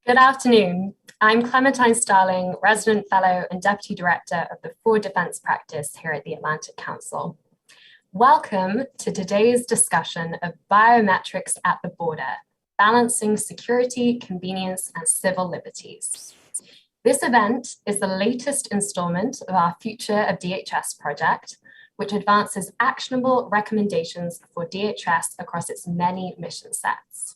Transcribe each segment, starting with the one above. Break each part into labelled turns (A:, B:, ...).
A: Good afternoon. I'm Clementine Starling, Resident Fellow and Deputy Director of the For Defence Practice here at the Atlantic Council. Welcome to today's discussion of biometrics at the border, balancing security, convenience, and civil liberties. This event is the latest installment of our Future of DHS project, which advances actionable recommendations for DHS across its many mission sets.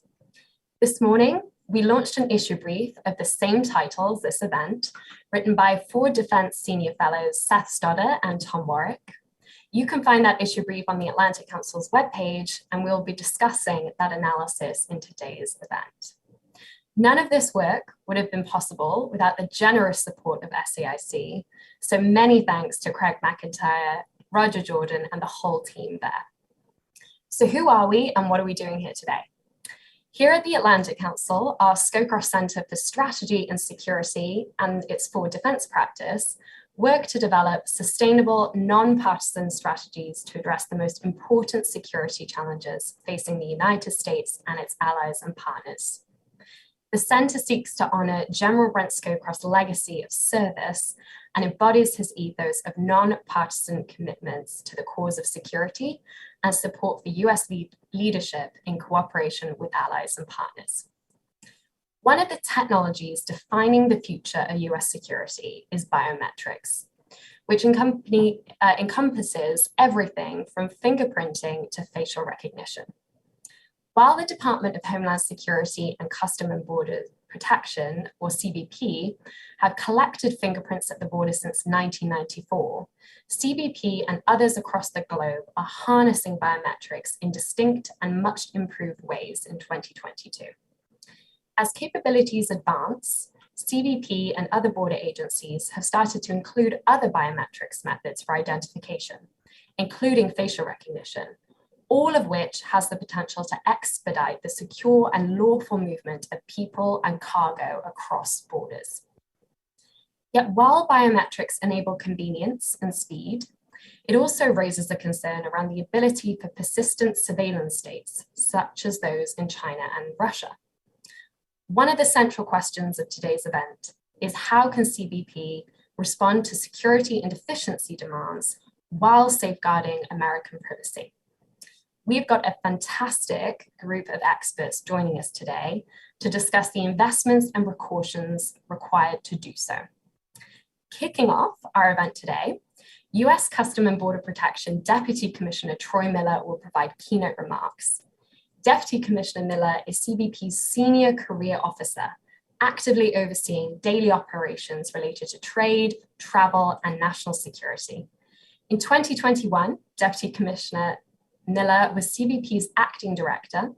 A: This morning, we launched an issue brief of the same title as this event, written by For Defence Senior Fellows Seth Stoddard and Tom Warwick. You can find that issue brief on the Atlantic Council's webpage, and we'll be discussing that analysis in today's event. None of this work would have been possible without the generous support of SAIC, so many thanks to Craig McIntyre, Roger Jordan, and the whole team there. So who are we and what are we doing here today? Here at the Atlantic Council, our Scowcroft Centre for Strategy and Security and its For Defence practice work to develop sustainable, non-partisan strategies to address the most important security challenges facing the United States and its allies and partners. The Centre seeks to honour General Brent Scowcroft's legacy of service and embodies his ethos of non-partisan commitments to the cause of security and support for US leadership in cooperation with allies and partners. One of the technologies defining the future of US security is biometrics, which encompasses everything from fingerprinting to facial recognition. While the Department of Homeland Security and Customs and Border Protection, or CBP, have collected fingerprints at the border since 1994, CBP and others across the globe are harnessing biometrics in distinct and much improved ways in 2022. As capabilities advance, CBP and other border agencies have started to include other biometrics methods for identification, including facial recognition, all of which has the potential to expedite the secure and lawful movement of people and cargo across borders. Yet while biometrics enable convenience and speed, it also raises a concern around the ability for persistent surveillance states, such as those in China and Russia. One of the central questions of today's event is how can CBP respond to security and efficiency demands while safeguarding American privacy? We've got a fantastic group of experts joining us today to discuss the investments and precautions required to do so. Kicking off our event today, US Customs and Border Protection Deputy Commissioner Troy Miller will provide keynote remarks. Deputy Commissioner Miller is CBP's Senior Career Officer, actively overseeing daily operations related to trade, travel, and national security. In 2021, Deputy Commissioner Miller was CBP's acting director.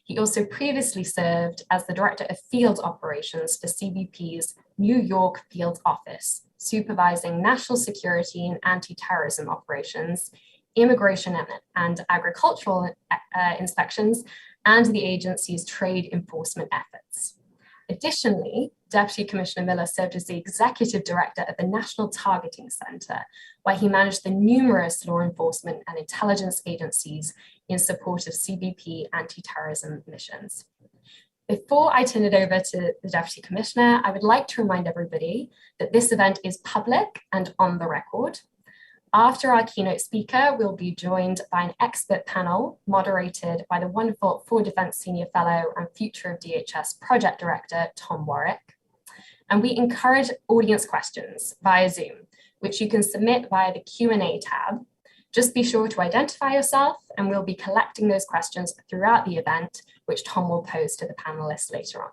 A: He also previously served as the Director of Field Operations for CBP's New York Field Office, supervising national security and anti-terrorism operations, immigration and agricultural inspections, and the agency's trade enforcement efforts. Additionally, Deputy Commissioner Miller served as the Executive Director of the National Targeting Center, where he managed the numerous law enforcement and intelligence agencies in support of CBP anti-terrorism missions. Before I turn it over to the Deputy Commissioner, I would like to remind everybody that this event is public and on the record. After our keynote speaker, we'll be joined by an expert panel moderated by the wonderful For Defence Senior Fellow and Future of DHS Project Director, Tom Warwick. And we encourage audience questions via Zoom, which you can submit via the Q&A tab. Just be sure to identify yourself, and we'll be collecting those questions throughout the event, which Tom will pose to the panelists later on.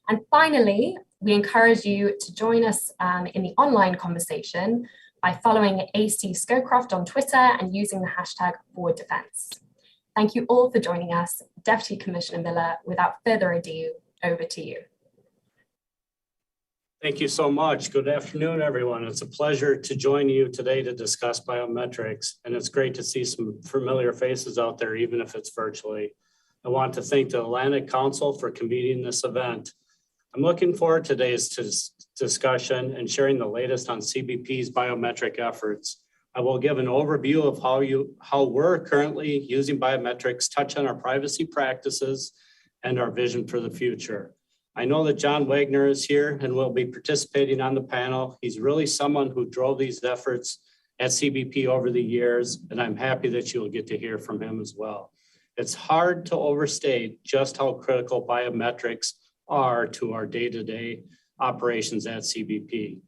A: And finally, we encourage you to join us in the online conversation by following AC Scowcroft on Twitter and using the hashtag #ForDefense. Thank you all for joining us. Deputy Commissioner Miller, without further ado, over to you.
B: Thank you so much. Good afternoon, everyone. It's a pleasure to join you today to discuss biometrics, and it's great to see some familiar faces out there, even if it's virtually. I want to thank the Atlantic Council for convening this event. I'm looking forward to today's discussion and sharing the latest on CBP's biometric efforts. I will give an overview of how we're currently using biometrics, touch on our privacy practices, and our vision for the future. I know that John Wagner is here and will be participating on the panel. He's really someone who drove these efforts at CBP over the years, and I'm happy that you'll get to hear from him as well. It's hard to overstate just how critical biometrics are to our day-to-day operations at CBP.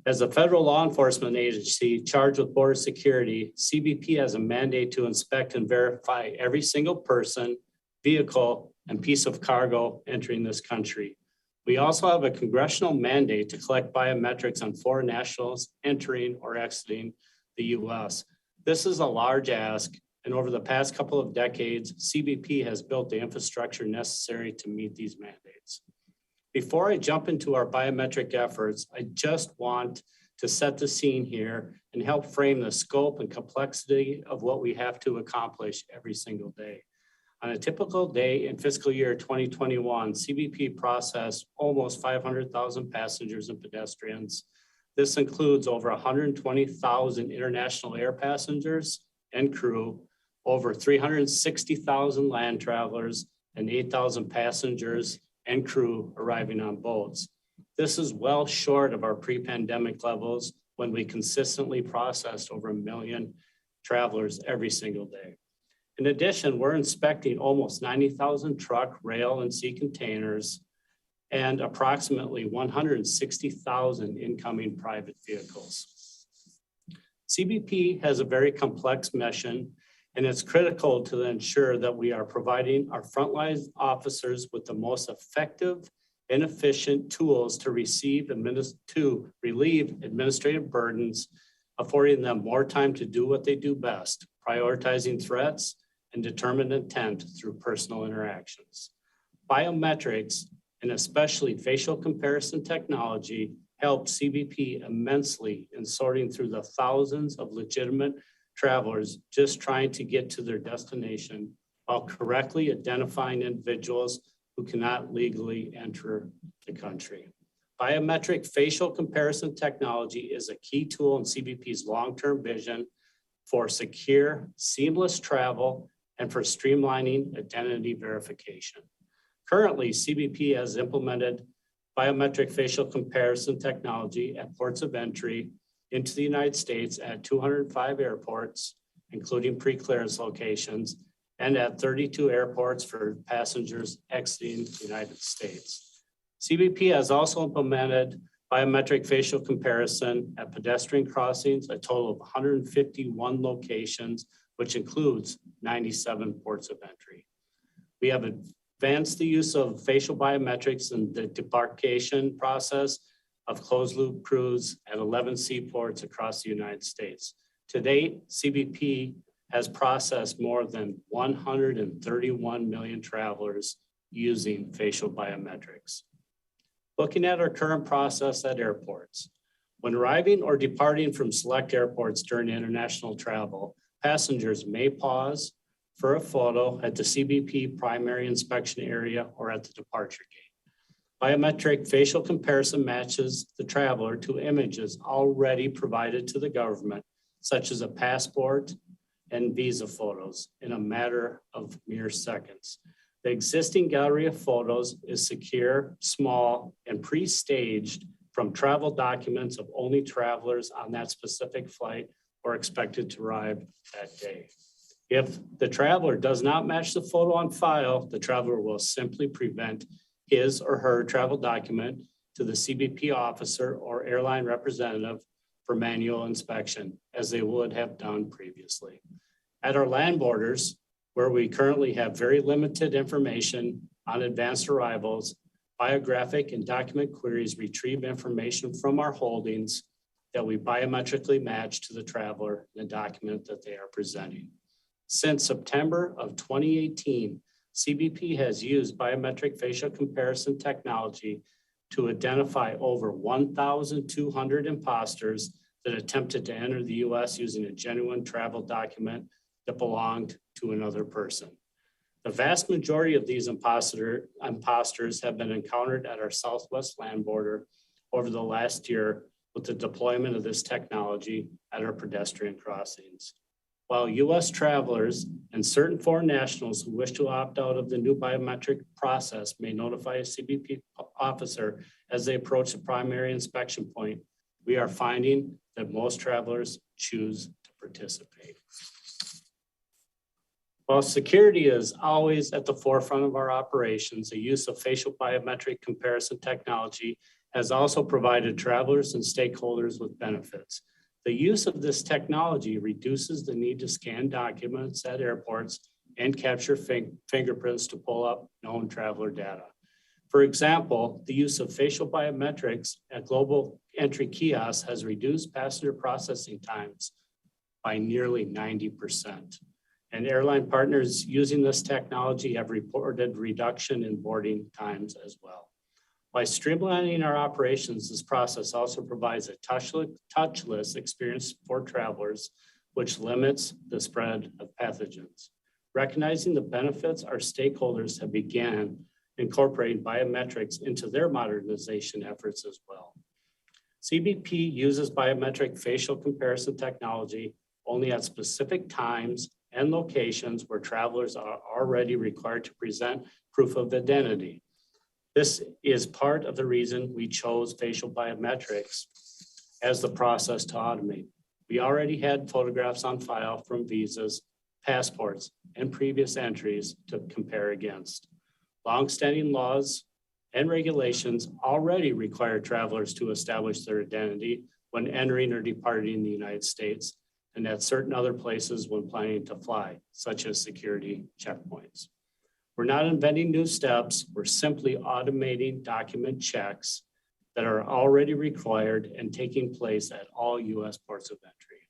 B: As a federal law enforcement agency charged with border security, CBP has a mandate to inspect and verify every single person, vehicle, and piece of cargo entering this country. We also have a congressional mandate to collect biometrics on foreign nationals entering or exiting the US. This is a large ask, and over the past couple of decades, CBP has built the infrastructure necessary to meet these mandates. Before I jump into our biometric efforts, I just want to set the scene here and help frame the scope and complexity of what we have to accomplish every single day. On a typical day in fiscal year 2021, CBP processed almost 500,000 passengers and pedestrians. This includes over 120,000 international air passengers and crew, over 360,000 land travelers, and 8,000 passengers and crew arriving on boats. This is well short of our pre-pandemic levels when we consistently processed over 1 million travelers every single day. In addition, we're inspecting almost 90,000 truck, rail, and sea containers and approximately 160,000 incoming private vehicles. CBP has a very complex mission, and it's critical to ensure that we are providing our frontline officers with the most effective and efficient tools to relieve administrative burdens, affording them more time to do what they do best, prioritizing threats and determined intent through personal interactions. Biometrics, and especially facial comparison technology, helped CBP immensely in sorting through the thousands of legitimate travelers just trying to get to their destination while correctly identifying individuals who cannot legally enter the country. Biometric facial comparison technology is a key tool in CBP's long-term vision for secure, seamless travel and for streamlining identity verification. Currently, CBP has implemented biometric facial comparison technology at ports of entry into the United States at 205 airports, including pre-clearance locations, and at 32 airports for passengers exiting the United States. CBP has also implemented biometric facial comparison at pedestrian crossings, a total of 151 locations, which includes 97 ports of entry. We have advanced the use of facial biometrics in the debarkation process of closed loop crews at 11 seaports across the United States. To date, CBP has processed more than 131 million travelers using facial biometrics. Looking at our current process at airports, when arriving or departing from select airports during international travel, passengers may pause for a photo at the CBP primary inspection area or at the departure gate. Biometric facial comparison matches the traveler to images already provided to the government, such as a passport and visa photos, in a matter of mere seconds. The existing gallery of photos is secure, small, and pre-staged from travel documents of only travelers on that specific flight or expected to arrive that day. If the traveler does not match the photo on file, the traveler will simply present his or her travel document to the CBP officer or airline representative for manual inspection, as they would have done previously. At our land borders, where we currently have very limited information on advanced arrivals, biographic and document queries retrieve information from our holdings that we biometrically match to the traveler in the document that they are presenting. Since September of 2018, CBP has used biometric facial comparison technology to identify over 1,200 imposters that attempted to enter the US using a genuine travel document that belonged to another person. The vast majority of these imposters have been encountered at our Southwest land border over the last year with the deployment of this technology at our pedestrian crossings. While U.S. travelers and certain foreign nationals who wish to opt out of the new biometric process may notify a CBP officer as they approach the primary inspection point, we are finding that most travelers choose to participate. While security is always at the forefront of our operations, the use of facial biometric comparison technology has also provided travelers and stakeholders with benefits. The use of this technology reduces the need to scan documents at airports and capture fingerprints to pull up known traveler data. For example, the use of facial biometrics at global entry kiosks has reduced passenger processing times by nearly 90%. And airline partners using this technology have reported reduction in boarding times as well. By streamlining our operations, this process also provides a touchless experience for travelers, which limits the spread of pathogens. Recognizing the benefits, our stakeholders have began incorporating biometrics into their modernization efforts as well. CBP uses biometric facial comparison technology only at specific times and locations where travelers are already required to present proof of identity. This is part of the reason we chose facial biometrics as the process to automate. We already had photographs on file from visas, passports, and previous entries to compare against. Longstanding laws and regulations already require travelers to establish their identity when entering or departing the United States, and at certain other places when planning to fly, such as security checkpoints. We're not inventing new steps, we're simply automating document checks that are already required and taking place at all US ports of entry.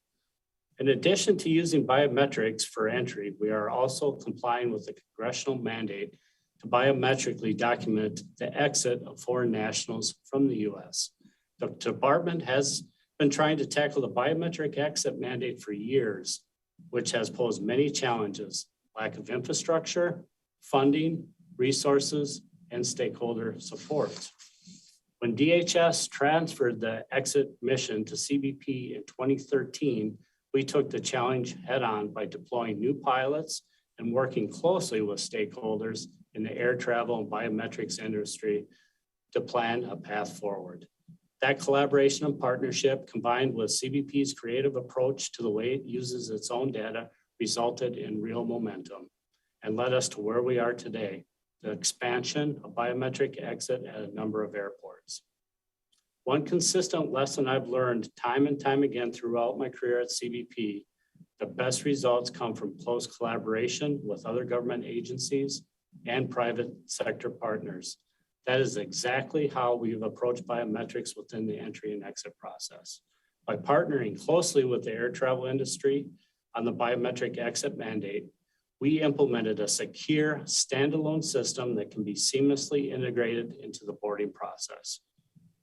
B: In addition to using biometrics for entry, we are also complying with the congressional mandate to biometrically document the exit of foreign nationals from the US. The department has been trying to tackle the biometric exit mandate for years, which has posed many challenges: lack of infrastructure, funding, resources, and stakeholder support. When DHS transferred the exit mission to CBP in 2013, we took the challenge head on by deploying new pilots and working closely with stakeholders in the air travel and biometrics industry to plan a path forward. That collaboration and partnership, combined with CBP's creative approach to the way it uses its own data, resulted in real momentum and led us to where we are today, the expansion of biometric exit at a number of airports. One consistent lesson I've learned time and time again throughout my career at CBP, the best results come from close collaboration with other government agencies and private sector partners. That is exactly how we've approached biometrics within the entry and exit process. By partnering closely with the air travel industry on the biometric exit mandate, we implemented a secure standalone system that can be seamlessly integrated into the boarding process.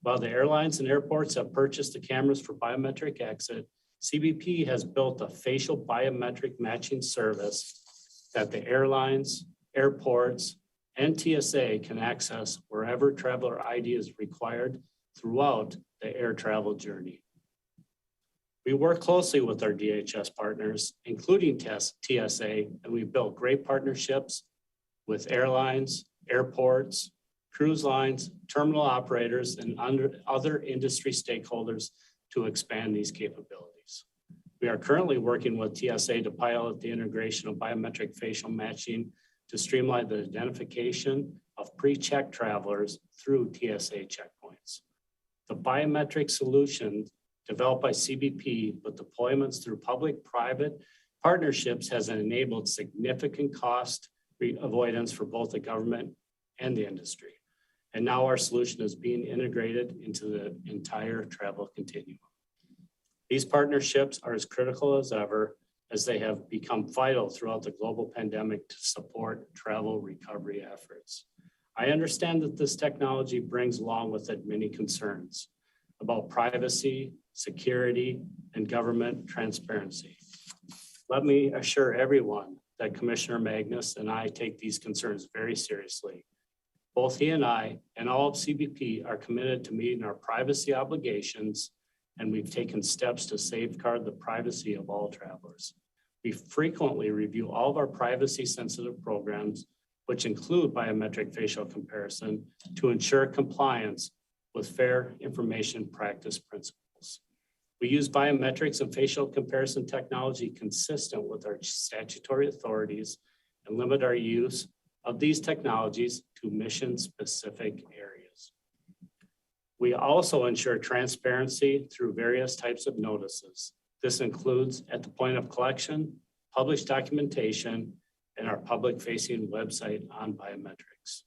B: While the airlines and airports have purchased the cameras for biometric exit, CBP has built a facial biometric matching service that the airlines, airports, and TSA can access wherever traveler ID is required throughout the air travel journey. We work closely with our DHS partners, including TSA, and we've built great partnerships with airlines, airports, cruise lines, terminal operators, and other industry stakeholders to expand these capabilities. We are currently working with TSA to pilot the integration of biometric facial matching to streamline the identification of pre-checked travelers through TSA checkpoints. The biometric solution developed by CBP with deployments through public-private partnerships has enabled significant cost avoidance for both the government and the industry. And now our solution is being integrated into the entire travel continuum. These partnerships are as critical as ever, as they have become vital throughout the global pandemic to support travel recovery efforts. I understand that this technology brings along with it many concerns about privacy, security, and government transparency. Let me assure everyone that Commissioner Magnus and I take these concerns very seriously. Both he and I and all of CBP are committed to meeting our privacy obligations, and we've taken steps to safeguard the privacy of all travelers. We frequently review all of our privacy-sensitive programs, which include biometric facial comparison, to ensure compliance with fair information practice principles. We use biometrics and facial comparison technology consistent with our statutory authorities and limit our use of these technologies to mission-specific areas. We also ensure transparency through various types of notices. This includes at the point of collection, published documentation, and our public-facing website on biometrics.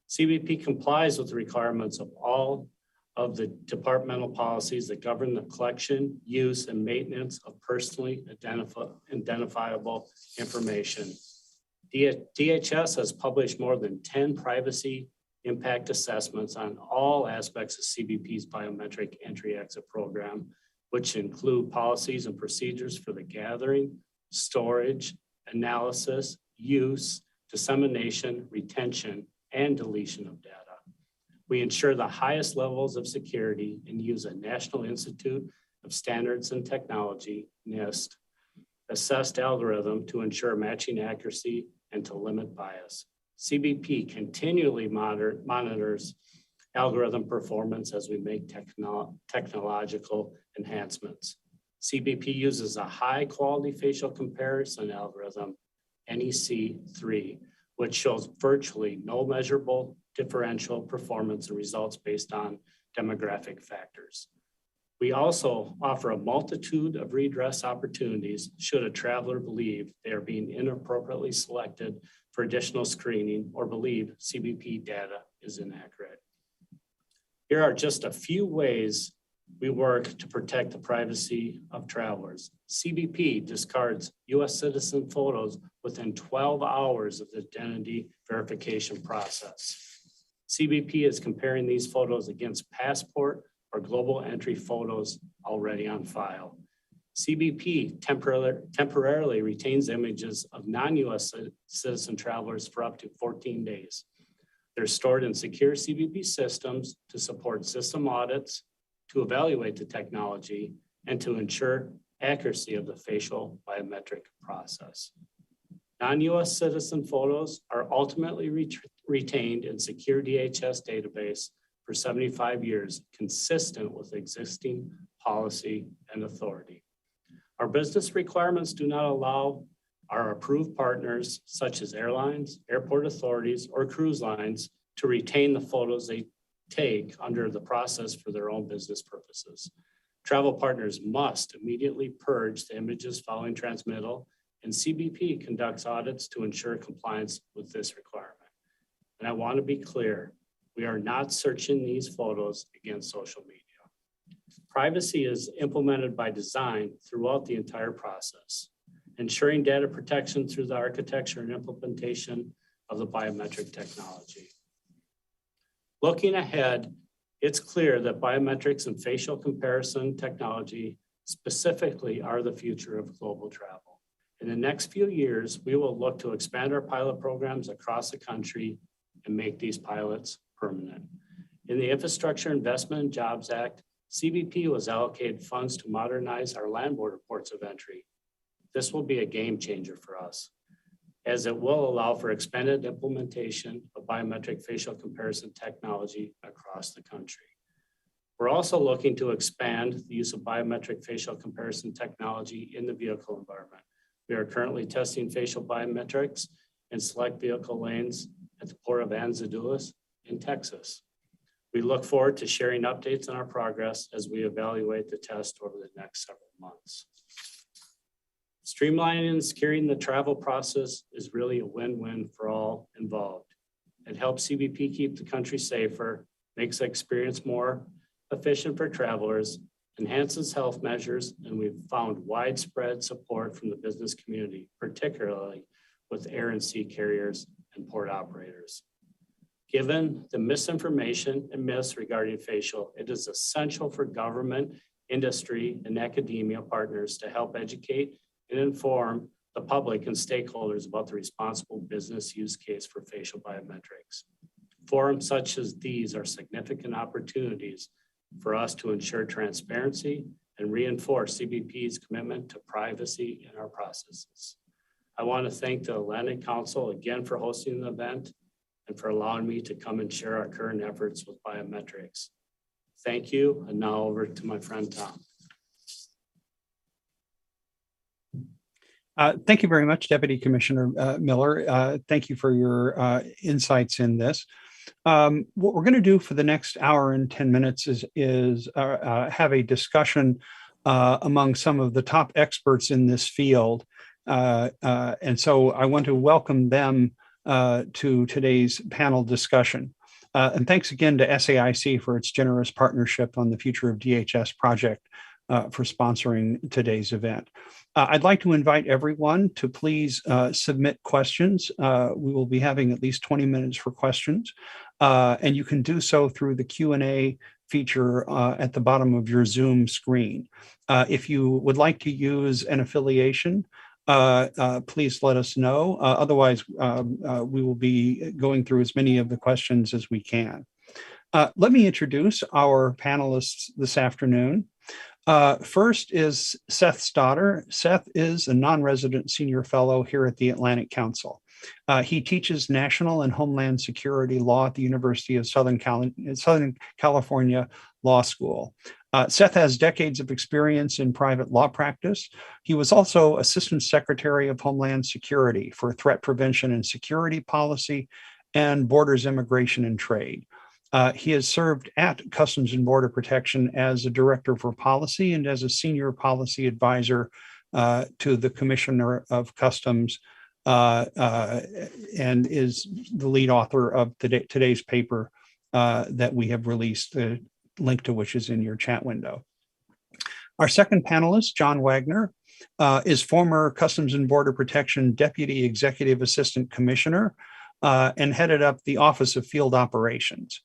B: CBP complies with the requirements of all of the departmental policies that govern the collection, use, and maintenance of personally identifiable information. DHS has published more than 10 privacy impact assessments on all aspects of CBP's biometric entry-exit program, which include policies and procedures for the gathering, storage, analysis, use, dissemination, retention, and deletion of data. We ensure the highest levels of security and use a National Institute of Standards and Technology, NIST, assessed algorithm to ensure matching accuracy and to limit bias. CBP continually monitors algorithm performance as we make technological enhancements. CBP uses a high quality facial comparison algorithm, NEC3, which shows virtually no measurable differential performance and results based on demographic factors. We also offer a multitude of redress opportunities should a traveler believe they are being inappropriately selected for additional screening or believe CBP data is inaccurate. Here are just a few ways we work to protect the privacy of travelers. CBP discards U.S. citizen photos within 12 hours of the identity verification process. CBP is comparing these photos against passport or global entry photos already on file. CBP temporarily retains images of non-U.S. citizen travelers for up to 14 days. They're stored in secure CBP systems to support system audits, to evaluate the technology, and to ensure accuracy of the facial biometric process. Non-U.S. citizen photos are ultimately retained in secure DHS database for 75 years, consistent with existing policy and authority. Our business requirements do not allow our approved partners, such as airlines, airport authorities, or cruise lines, to retain the photos they take under the process for their own business purposes. Travel partners must immediately purge the images following transmittal, and CBP conducts audits to ensure compliance with this requirement. And I want to be clear, we are not searching these photos against social media. Privacy is implemented by design throughout the entire process, ensuring data protection through the architecture and implementation of the biometric technology. Looking ahead, it's clear that biometrics and facial comparison technology specifically are the future of global travel. In the next few years, we will look to expand our pilot programs across the country and make these pilots permanent. In the Infrastructure Investment and Jobs Act, CBP was allocated funds to modernize our land border ports of entry. This will be a game changer for us, as it will allow for expanded implementation of biometric facial comparison technology across the country. We're also looking to expand the use of biometric facial comparison technology in the vehicle environment. We are currently testing facial biometrics in select vehicle lanes at the Port of Anzadulas in Texas. We look forward to sharing updates on our progress as we evaluate the test over the next several months. Streamlining and securing the travel process is really a win-win for all involved. It helps CBP keep the country safer, makes the experience more efficient for travelers, enhances health measures, and we've found widespread support from the business community, particularly with air and sea carriers and port operators. Given the misinformation and myths regarding facial, it is essential for government, industry, and academia partners to help educate and inform the public and stakeholders about the responsible business use case for facial biometrics. Forums such as these are significant opportunities for us to ensure transparency and reinforce CBP's commitment to privacy in our processes. I want to thank the Atlantic Council again for hosting the event and for allowing me to come and share our current efforts with biometrics. Thank you, and now over to my friend Tom.
C: Thank you very much, Deputy Commissioner Miller. Thank you for your insights in this. What we're going to do for the next hour and 10 minutes is have a discussion among some of the top experts in this field. And so I want to welcome them to today's panel discussion. And thanks again to SAIC for its generous partnership on the Future of DHS Project for sponsoring today's event. I'd like to invite everyone to please submit questions. We will be having at least 20 minutes for questions, and you can do so through the Q&A feature at the bottom of your Zoom screen. If you would like to use an affiliation, please let us know. Otherwise, we will be going through as many of the questions as we can. Let me introduce our panelists this afternoon. First is Seth Stoddard. Seth is a non-resident senior fellow here at the Atlantic Council. He teaches national and homeland security law at the University of Southern California Law School. Seth has decades of experience in private law practice. He was also Assistant Secretary of Homeland Security for Threat Prevention and Security Policy and Borders, Immigration, and Trade. He has served at Customs and Border Protection as a Director for Policy and as a Senior Policy Advisor to the Commissioner of Customs and is the lead author of today's paper that we have released, the link to which is in your chat window. Our second panelist, John Wagner, is former Customs and Border Protection Deputy Executive Assistant Commissioner and headed up the Office of Field Operations.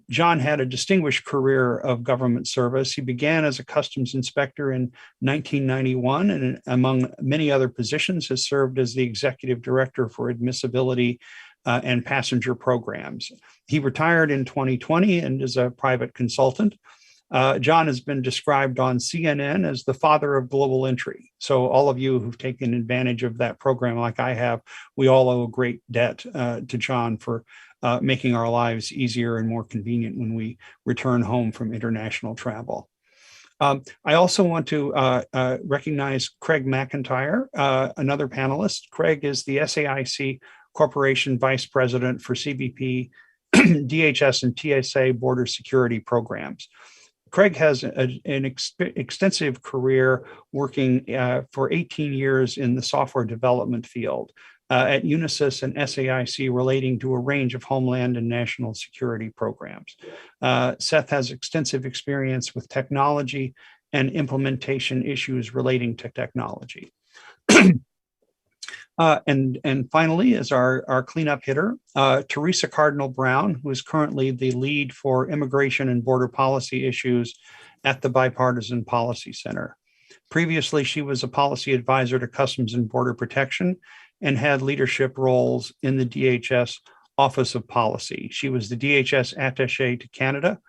C: John had a distinguished career of government service. He began as a customs inspector in 1991 and among many other positions has served as the executive director for admissibility and passenger programs. He retired in 2020 and is a private consultant. John has been described on CNN as the father of global entry. So all of you who've taken advantage of that program like I have, we all owe a great debt to John for making our lives easier and more convenient when we return home from international travel. I also want to recognize Craig McIntyre, another panelist. Craig is the SAIC Corporation Vice President for CBP, DHS, and TSA border security programs. Craig has an extensive career working for 18 years in the software development field at Unisys and SAIC relating to a range of homeland and national security programs. Seth has extensive experience with technology and implementation issues relating to technology. And finally, is our cleanup hitter, Teresa Cardinal Brown, who is currently the lead for immigration and border policy issues at the Bipartisan Policy Center. Previously, she was a policy advisor to Customs and Border Protection and had leadership roles in the DHS Office of Policy. She was the DHS attaché to Canada,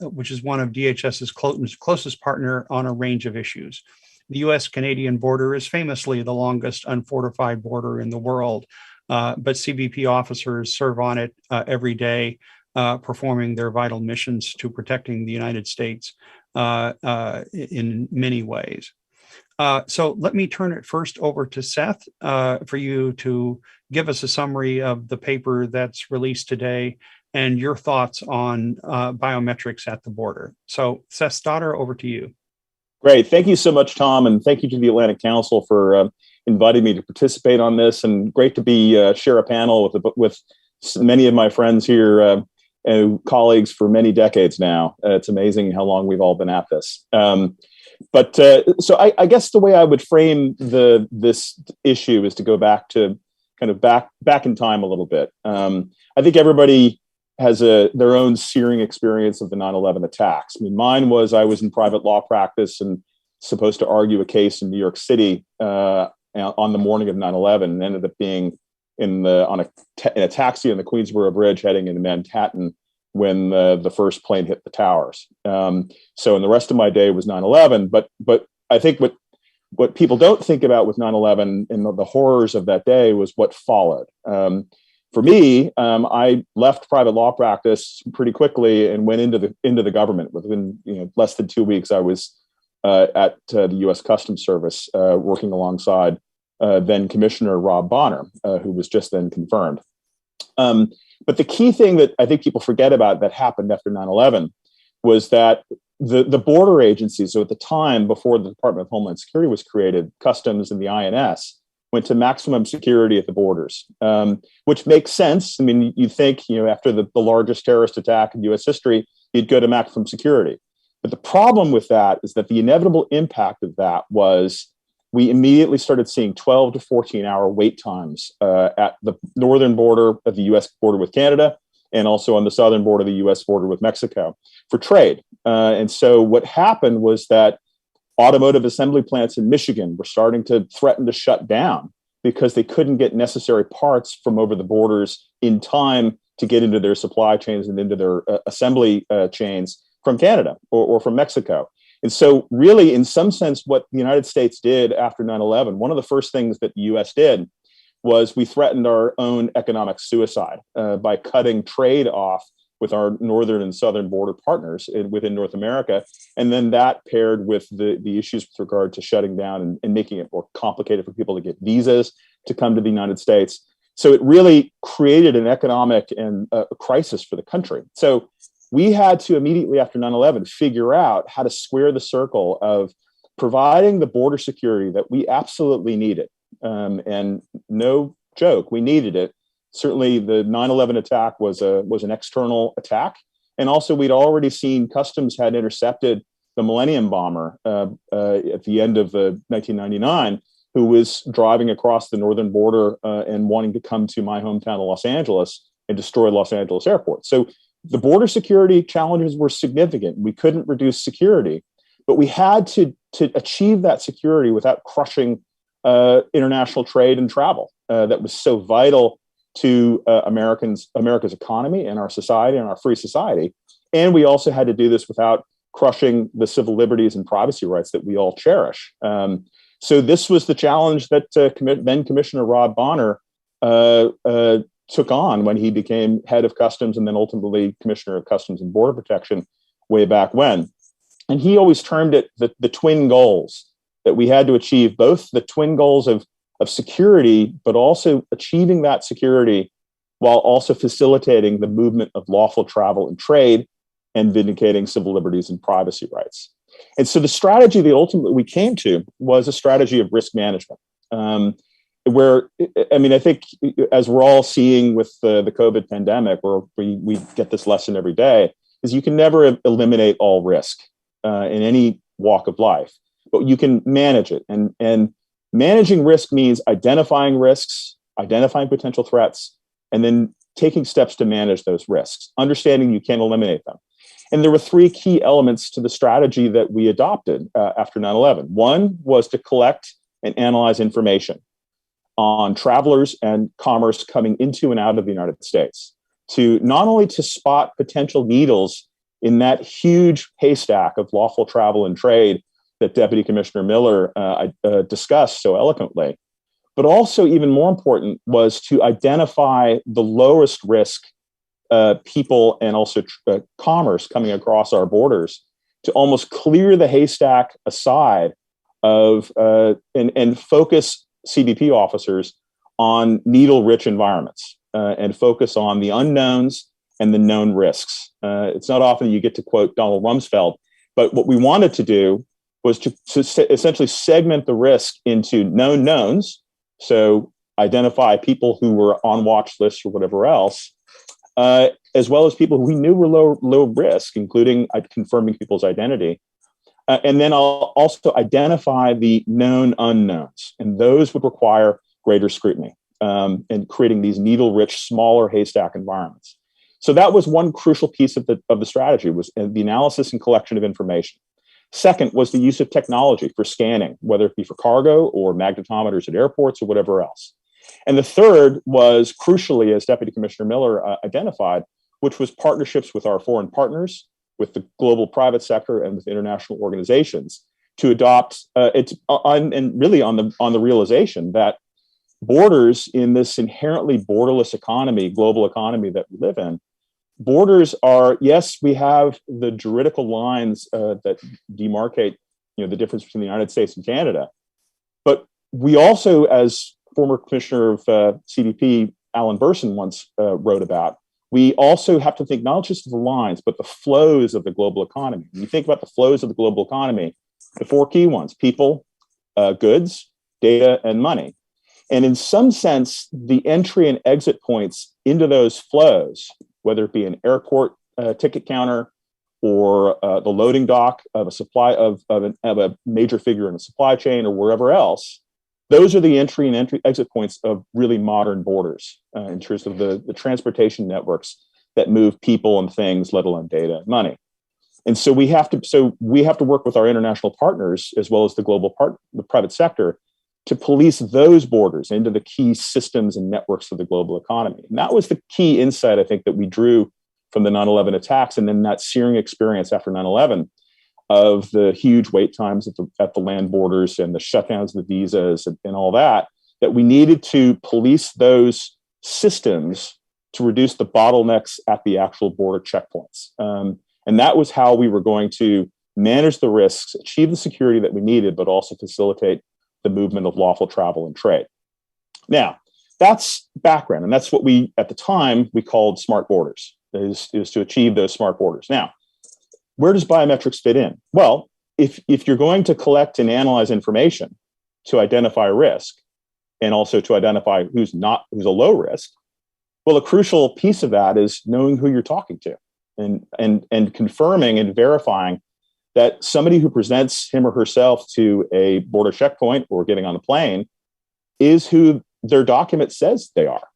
C: which is one of DHS's closest partner on a range of issues. The US-Canadian border is famously the longest unfortified border in the world, but CBP officers serve on it every day, performing their vital missions to protecting the United States in many ways. So let me turn it first over to Seth for you to give us a summary of the paper that's released today and your thoughts on biometrics at the border. So Seth Stoddard, over to you.
D: Great. Thank you so much, Tom. And thank you to the Atlantic Council for inviting me to participate on this. And great to be share a panel with many of my friends here and colleagues for many decades now. It's amazing how long we've all been at this. So I guess the way I would frame this issue is to go back to kind of back in time a little bit. I think everybody has their own searing experience of the 9/11 attacks. I mean, mine was I was in private law practice and supposed to argue a case in New York City on the morning of 9/11, and ended up being in a taxi on the Queensboro Bridge heading into Manhattan when the first plane hit the towers. So, and the rest of my day was 9/11. But I think what people don't think about with 9/11 and the horrors of that day was what followed. For me, I left private law practice pretty quickly and went into the government. Within less than 2 weeks, I was at the U.S. Customs Service, working alongside then Commissioner Rob Bonner, who was just then confirmed. But the key thing that I think people forget about that happened after 9/11 was that the border agencies, so at the time before the Department of Homeland Security was created, Customs and the INS went to maximum security at the borders, which makes sense. I mean, you think, after the largest terrorist attack in U.S. history, you'd go to maximum security. But the problem with that is that the inevitable impact of that was we immediately started seeing 12 to 14 hour wait times at the northern border of the U.S. border with Canada, and also on the southern border of the U.S. border with Mexico for trade. And so what happened was that automotive assembly plants in Michigan were starting to threaten to shut down because they couldn't get necessary parts from over the borders in time to get into their supply chains and into their assembly chains from Canada or from Mexico. And so really, in some sense, what the United States did after 9/11, one of the first things that the U.S. did was we threatened our own economic suicide by cutting trade off with our northern and southern border partners within North America. And then that paired with the issues with regard to shutting down and making it more complicated for people to get visas to come to the United States. So it really created an economic and a crisis for the country. So we had to immediately after 9/11 figure out how to square the circle of providing the border security that we absolutely needed. And no joke, we needed it. Certainly the 9/11 attack was an external attack. And also we'd already seen Customs had intercepted the Millennium Bomber at the end of 1999, who was driving across the northern border and wanting to come to my hometown of Los Angeles and destroy Los Angeles Airport. So the border security challenges were significant. We couldn't reduce security, but we had to achieve that security without crushing international trade and travel that was so vital to America's economy and our society and our free society. And we also had to do this without crushing the civil liberties and privacy rights that we all cherish. So this was the challenge that then Commissioner Rob Bonner took on when he became head of Customs and then ultimately Commissioner of Customs and Border Protection way back when. And he always termed it the twin goals, that we had to achieve both the twin goals of security, but also achieving that security while also facilitating the movement of lawful travel and trade and vindicating civil liberties and privacy rights. And so the strategy that ultimately we came to was a strategy of risk management. Where, I mean, I think as we're all seeing with the COVID pandemic, where we get this lesson every day, is you can never eliminate all risk in any walk of life, but you can manage it. And managing risk means identifying risks, identifying potential threats, and then taking steps to manage those risks, understanding you can't eliminate them. And there were three key elements to the strategy that we adopted after 9/11. One was to collect and analyze information on travelers and commerce coming into and out of the United States, to not only to spot potential needles in that huge haystack of lawful travel and trade that Deputy Commissioner Miller discussed so eloquently, but also even more important was to identify the lowest risk people and also commerce coming across our borders, to almost clear the haystack aside of and focus CBP officers on needle-rich environments and focus on the unknowns and the known risks. It's not often you get to quote Donald Rumsfeld, but what we wanted to do was to essentially segment the risk into known knowns, so identify people who were on watch lists or whatever else, as well as people who we knew were low risk, including confirming people's identity. And then I'll also identify the known unknowns, and those would require greater scrutiny and creating these needle-rich, smaller haystack environments. So that was one crucial piece of the strategy, was the analysis and collection of information. Second was the use of technology for scanning, whether it be for cargo or magnetometers at airports or whatever else. And the third was, crucially, as Deputy Commissioner Miller identified, which was partnerships with our foreign partners, with the global private sector, and with international organizations to adopt and really on the realization that borders in this inherently borderless economy, global economy that we live in, borders are, yes, we have the juridical lines that demarcate, the difference between the United States and Canada, but we also, as former Commissioner of CBP Alan Burson once wrote about, we also have to think not just of the lines, but the flows of the global economy. When you think about the flows of the global economy, the four key ones: people, goods, data, and money. And in some sense, the entry and exit points into those flows, whether it be an airport ticket counter or the loading dock of a supply of a major figure in a supply chain or wherever else, those are the entry and exit points of really modern borders in terms of the transportation networks that move people and things, let alone data and money. And so we have to work with our international partners as well as the private sector to police those borders into the key systems and networks of the global economy. And that was the key insight, I think, that we drew from the 9/11 attacks, and then that searing experience after 9/11 of the huge wait times at the land borders and the shutdowns of the visas and all that we needed to police those systems to reduce the bottlenecks at the actual border checkpoints. And that was how we were going to manage the risks, achieve the security that we needed, but also facilitate the movement of lawful travel and trade. Now, that's background, and that's what we, at the time, we called smart borders, is to achieve those smart borders. Now, where does biometrics fit in? Well, if you're going to collect and analyze information to identify risk, and also to identify who's a low risk, well, a crucial piece of that is knowing who you're talking to, and confirming and verifying that somebody who presents him or herself to a border checkpoint or getting on a plane is who their document says they are.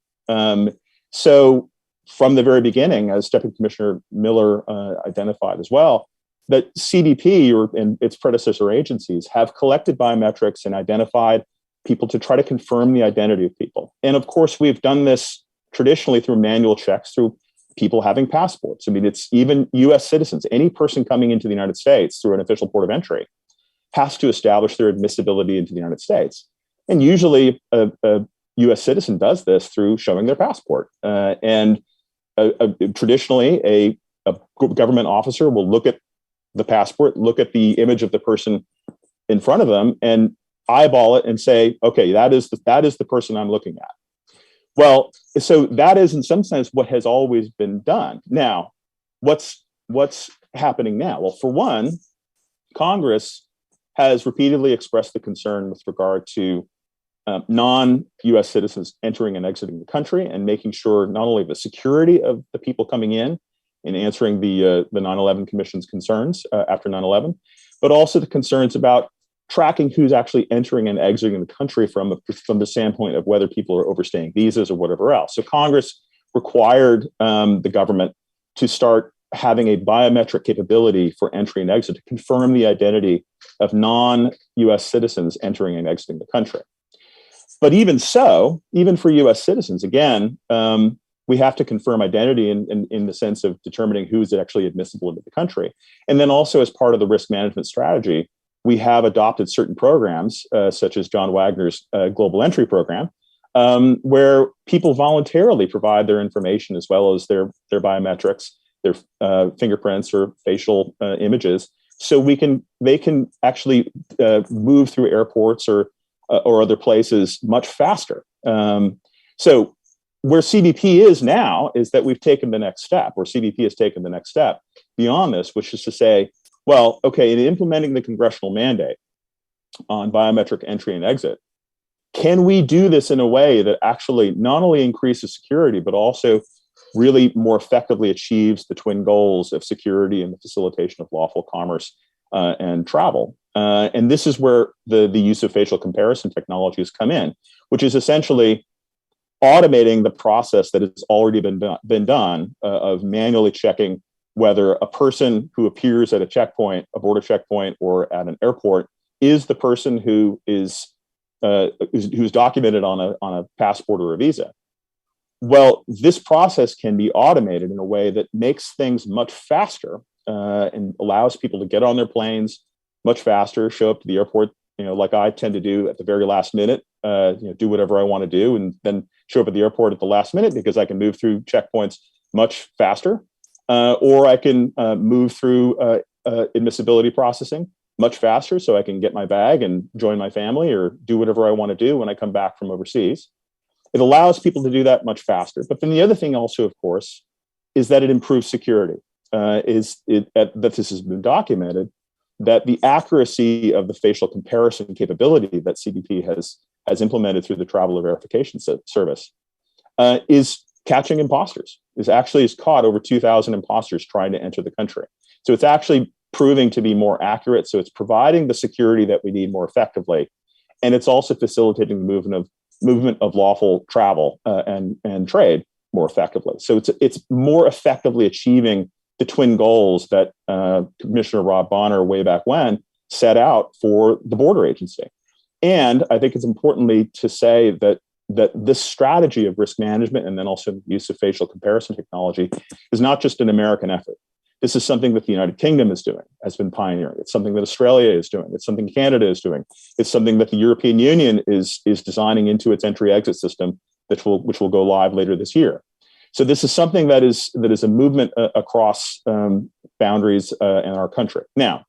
D: So from the very beginning, as Deputy Commissioner Miller identified as well, that CBP and its predecessor agencies have collected biometrics and identified people to try to confirm the identity of people. And of course, we've done this traditionally through manual checks, through people having passports. I mean, it's even US citizens. Any person coming into the United States through an official port of entry has to establish their admissibility into the United States. And usually a US citizen does this through showing their passport. Traditionally, a government officer will look at the passport, look at the image of the person in front of them, and eyeball it and say, okay, that is the person I'm looking at. Well, so that is in some sense what has always been done. Now, what's happening now? Well, for one, Congress has repeatedly expressed the concern with regard to non-US citizens entering and exiting the country, and making sure not only the security of the people coming in and answering the 9/11 Commission's concerns after 9/11, but also the concerns about tracking who's actually entering and exiting the country from the standpoint of whether people are overstaying visas or whatever else. So Congress required the government to start having a biometric capability for entry and exit to confirm the identity of non-US citizens entering and exiting the country. But even so, even for US citizens, again, we have to confirm identity in the sense of determining who is actually admissible into the country. And then also, as part of the risk management strategy, we have adopted certain programs, such as John Wagner's Global Entry Program, where people voluntarily provide their information as well as their biometrics, their fingerprints or facial images, so they can actually move through airports or other places much faster. So where CBP is now is that we've taken the next step, or CBP has taken the next step beyond this, which is to say, well, okay, in implementing the congressional mandate on biometric entry and exit, can we do this in a way that actually not only increases security, but also really more effectively achieves the twin goals of security and the facilitation of lawful commerce and travel? And this is where the use of facial comparison technologies come in, which is essentially automating the process that has already been done of manually checking whether a person who appears at a checkpoint, a border checkpoint, or at an airport is the person who's documented on a passport or a visa. Well, this process can be automated in a way that makes things much faster and allows people to get on their planes much faster, show up to the airport, like I tend to do at the very last minute, do whatever I want to do, and then show up at the airport at the last minute because I can move through checkpoints much faster, or I can move through admissibility processing much faster so I can get my bag and join my family or do whatever I want to do when I come back from overseas. It allows people to do that much faster. But then the other thing also, of course, is that it improves security. That this has been documented, that the accuracy of the facial comparison capability that CBP has implemented through the Traveler Verification Service is catching imposters. Is caught over 2,000 imposters trying to enter the country. So it's actually proving to be more accurate. So it's providing the security that we need more effectively, and it's also facilitating the movement of lawful travel and trade more effectively. So it's more effectively achieving the twin goals that Commissioner Rob Bonner way back when set out for the border agency. And I think it's importantly to say that this strategy of risk management and then also the use of facial comparison technology is not just an American effort. This is something that the United Kingdom is doing, has been pioneering. It's something that Australia is doing. It's something Canada is doing. It's something that the European Union is designing into its entry-exit system, which will go live later this year. So this is something that is a movement across boundaries in our country. Now,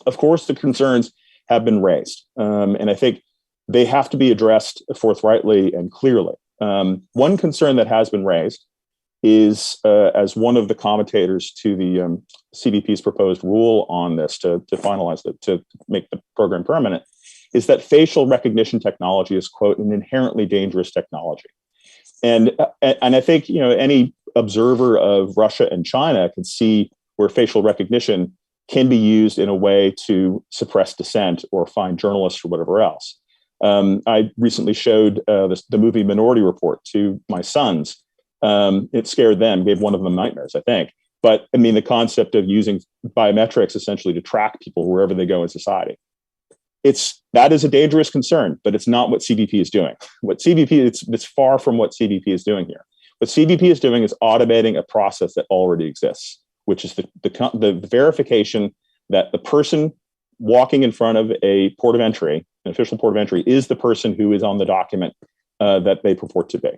D: of course, the concerns have been raised, and I think they have to be addressed forthrightly and clearly. One concern that has been raised is, as one of the commentators to the CBP's proposed rule on this to finalize it, to make the program permanent, is that facial recognition technology is, quote, an inherently dangerous technology. And I think, any observer of Russia and China can see where facial recognition can be used in a way to suppress dissent or find journalists or whatever else. I recently showed the movie Minority Report to my sons. It scared them, gave one of them nightmares, I think. But I mean, the concept of using biometrics essentially to track people wherever they go in society. That is a dangerous concern, but it's not what CBP is doing. It's far from what CBP is doing here. What CBP is doing is automating a process that already exists, which is the verification that the person walking in front of a port of entry, an official port of entry, is the person who is on the document that they purport to be.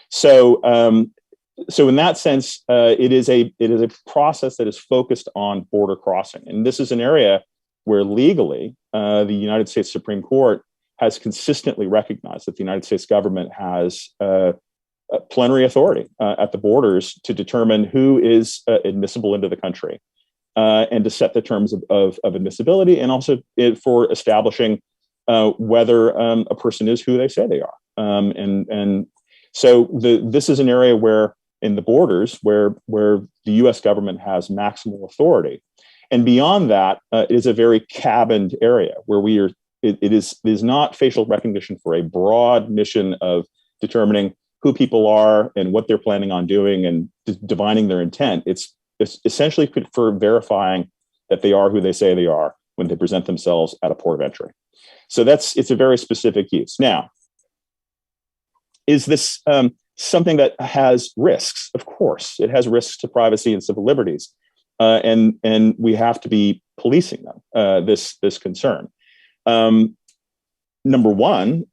D: So in that sense, it is a process that is focused on border crossing, and this is an area where legally the United States Supreme Court has consistently recognized that the United States government has plenary authority at the borders to determine who is admissible into the country and to set the terms of admissibility, and also for establishing whether a person is who they say they are. So this is an area where, in the borders, where the U.S. government has maximal authority. And beyond that, it is a very cabined area where it is not facial recognition for a broad mission of determining who people are and what they're planning on doing and divining their intent. It's essentially for verifying that they are who they say they are when they present themselves at a port of entry. So it's a very specific use. Now, is this something that has risks? Of course, it has risks to privacy and civil liberties. And we have to be policing them, this concern. Number one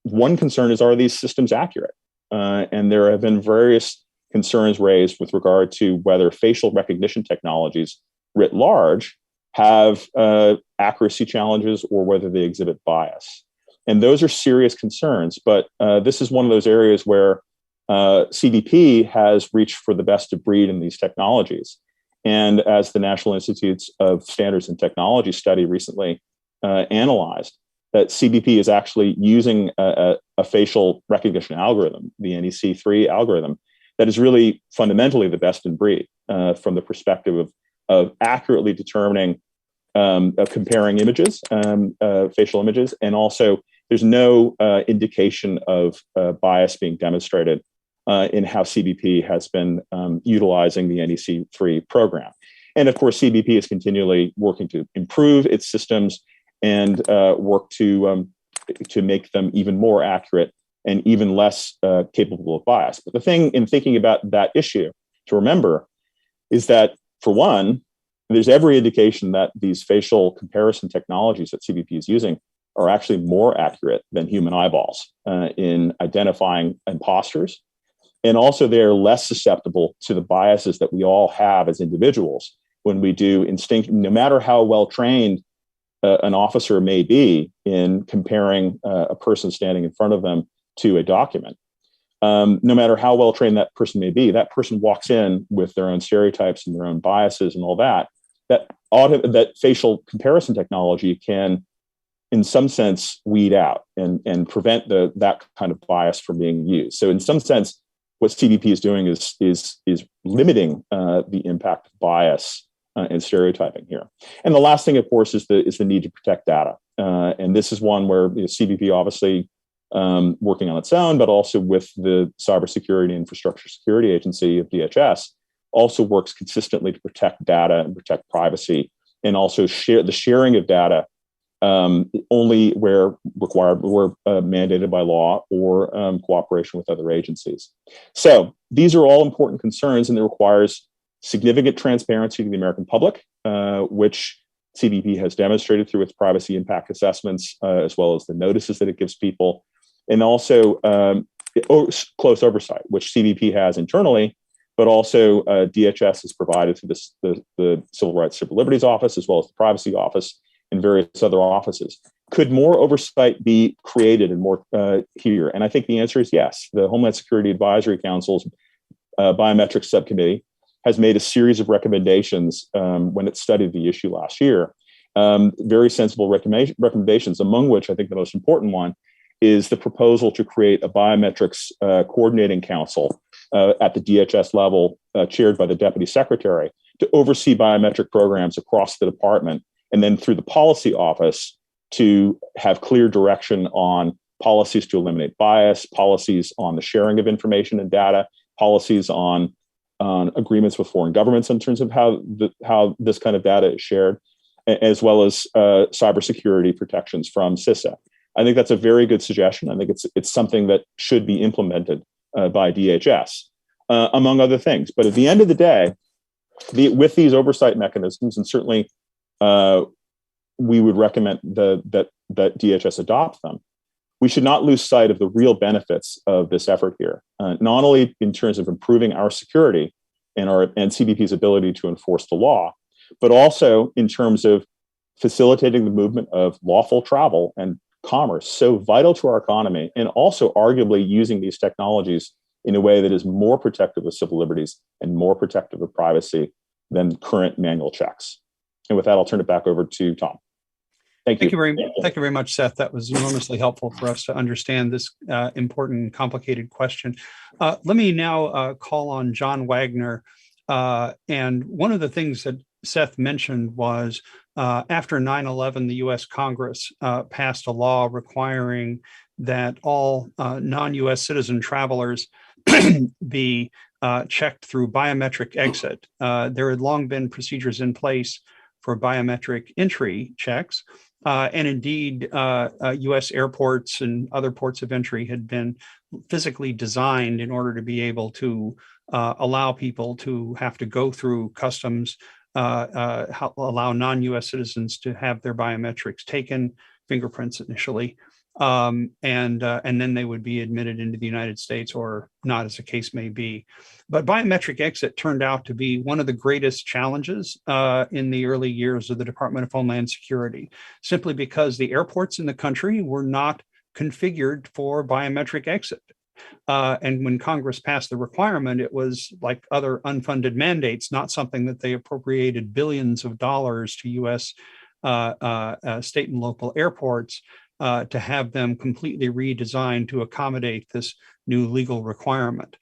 D: concern is, are these systems accurate? And there have been various concerns raised with regard to whether facial recognition technologies writ large have accuracy challenges or whether they exhibit bias. And those are serious concerns, but this is one of those areas where CBP has reached for the best of breed in these technologies. And as the National Institutes of Standards and Technology study recently analyzed, that CBP is actually using a facial recognition algorithm, the NEC3 algorithm, that is really fundamentally the best in breed from the perspective of accurately determining, comparing images, facial images, and also there's no indication of bias being demonstrated in how CBP has been utilizing the NEC3 program. And of course, CBP is continually working to improve its systems and work to make them even more accurate and even less capable of bias. But the thing in thinking about that issue to remember is that, for one, there's every indication that these facial comparison technologies that CBP is using are actually more accurate than human eyeballs in identifying imposters. And also, they're less susceptible to the biases that we all have as individuals when we do instinct, no matter how well trained an officer may be in comparing a person standing in front of them to a document. No matter how well trained that person may be, that person walks in with their own stereotypes and their own biases and all that. That facial comparison technology can, in some sense, weed out and prevent that kind of bias from being used. So, in some sense, what CBP is doing is limiting the impact of bias and stereotyping here. And the last thing, of course, is the need to protect data. And this is one where CBP obviously working on its own, but also with the Cybersecurity and Infrastructure Security Agency of DHS, also works consistently to protect data and protect privacy, and also the sharing of data only where required or mandated by law or cooperation with other agencies. So these are all important concerns, and it requires significant transparency to the American public, which CBP has demonstrated through its privacy impact assessments, as well as the notices that it gives people, and also close oversight, which CBP has internally, but also DHS has provided to the Civil Rights Civil Liberties Office, as well as the Privacy Office and various other offices. Could more oversight be created and more here? And I think the answer is yes. The Homeland Security Advisory Council's Biometrics Subcommittee has made a series of recommendations when it studied the issue last year. Very sensible recommendations, among which I think the most important one is the proposal to create a biometrics coordinating council at the DHS level, chaired by the Deputy Secretary, to oversee biometric programs across the department, and then through the Policy Office to have clear direction on policies to eliminate bias, policies on the sharing of information and data, policies on agreements with foreign governments in terms of how this kind of data is shared, as well as cybersecurity protections from CISA. I think that's a very good suggestion. I think it's something that should be implemented by DHS, among other things. But at the end of the day, with these oversight mechanisms, and certainly we would recommend that DHS adopt them, we should not lose sight of the real benefits of this effort here, not only in terms of improving our security and CBP's ability to enforce the law, but also in terms of facilitating the movement of lawful travel and commerce, so vital to our economy, and also arguably using these technologies in a way that is more protective of civil liberties and more protective of privacy than current manual checks. And with that, I'll turn it back over to Tom. Thank you
C: very much, Seth. That was enormously helpful for us to understand this important, complicated question. Let me now call on John Wagner. And one of the things that Seth mentioned was after 9/11, the U.S. Congress passed a law requiring that all non-U.S. citizen travelers be checked through biometric exit. There had long been procedures in place for biometric entry checks. And indeed, U.S. airports and other ports of entry had been physically designed in order to be able to allow people to have to go through customs, allow non-U.S. citizens to have their biometrics taken, fingerprints initially, and then they would be admitted into the United States or not, as the case may be. But biometric exit turned out to be one of the greatest challenges in the early years of the Department of Homeland Security, simply because the airports in the country were not configured for biometric exit. And when Congress passed the requirement, it was like other unfunded mandates, not something that they appropriated billions of dollars to U.S. State and local airports to have them completely redesigned to accommodate this new legal requirement.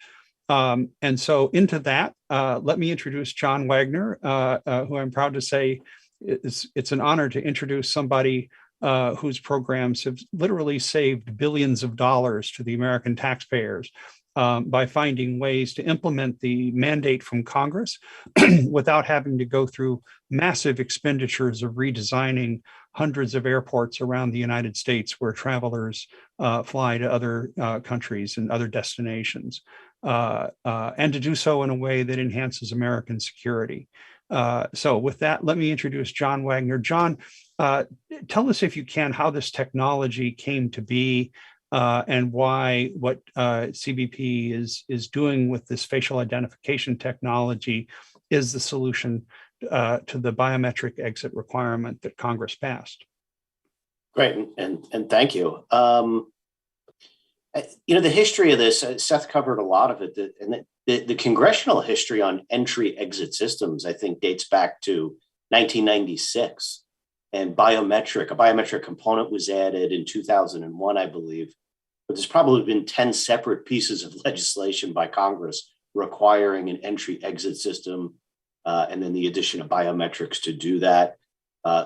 C: And so into that, let me introduce John Wagner, who I'm proud to say it's an honor to introduce somebody whose programs have literally saved billions of dollars to the American taxpayers. by finding ways to implement the mandate from Congress without having to go through massive expenditures of redesigning hundreds of airports around the United States where travelers fly to other countries and other destinations, and to do so in a way that enhances American security. So with that, let me introduce John Wagner. John, tell us, if you can, how this technology came to be, and why what CBP is doing with this facial identification technology is the solution to the biometric exit requirement that Congress passed.
E: Great, and thank you. The history of this, Seth covered a lot of it, and the congressional history on entry-exit systems, I think, dates back to 1996. And a biometric component was added in 2001, I believe. But there's probably been 10 separate pieces of legislation by Congress requiring an entry-exit system, and then the addition of biometrics to do that.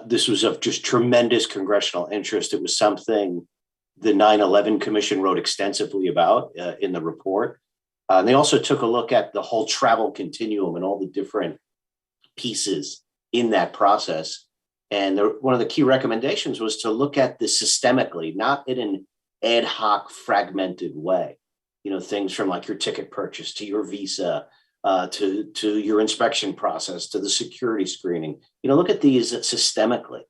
E: This was of just tremendous congressional interest. It was something the 9/11 Commission wrote extensively about in the report. They also took a look at the whole travel continuum and all the different pieces in that process. And one of the key recommendations was to look at this systemically, not in an ad hoc, fragmented way. Things from like your ticket purchase to your visa, to your inspection process, to the security screening. Look at these systemically.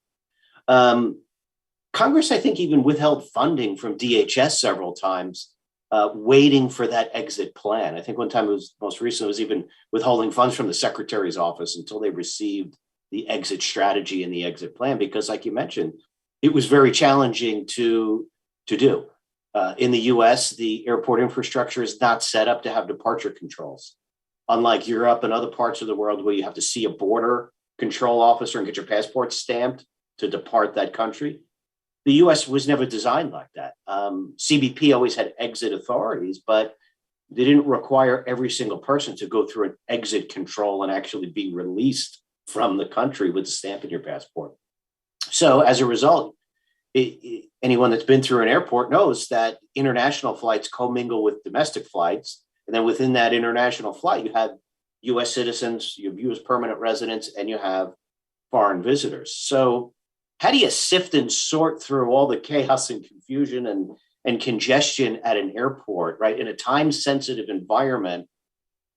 E: Congress, I think, even withheld funding from DHS several times, waiting for that exit plan. I think one time, most recently, was even withholding funds from the Secretary's office until they received the exit strategy and the exit plan, because, like you mentioned, it was very challenging to do. In the US, the airport infrastructure is not set up to have departure controls. Unlike Europe and other parts of the world where you have to see a border control officer and get your passport stamped to depart that country, the US was never designed like that. CBP always had exit authorities, but they didn't require every single person to go through an exit control and actually be released from the country with a stamp in your passport. So as a result, anyone that's been through an airport knows that international flights commingle with domestic flights. And then within that international flight, you have US citizens, you have US permanent residents, and you have foreign visitors. So how do you sift and sort through all the chaos and confusion and congestion at an airport, right, in a time-sensitive environment,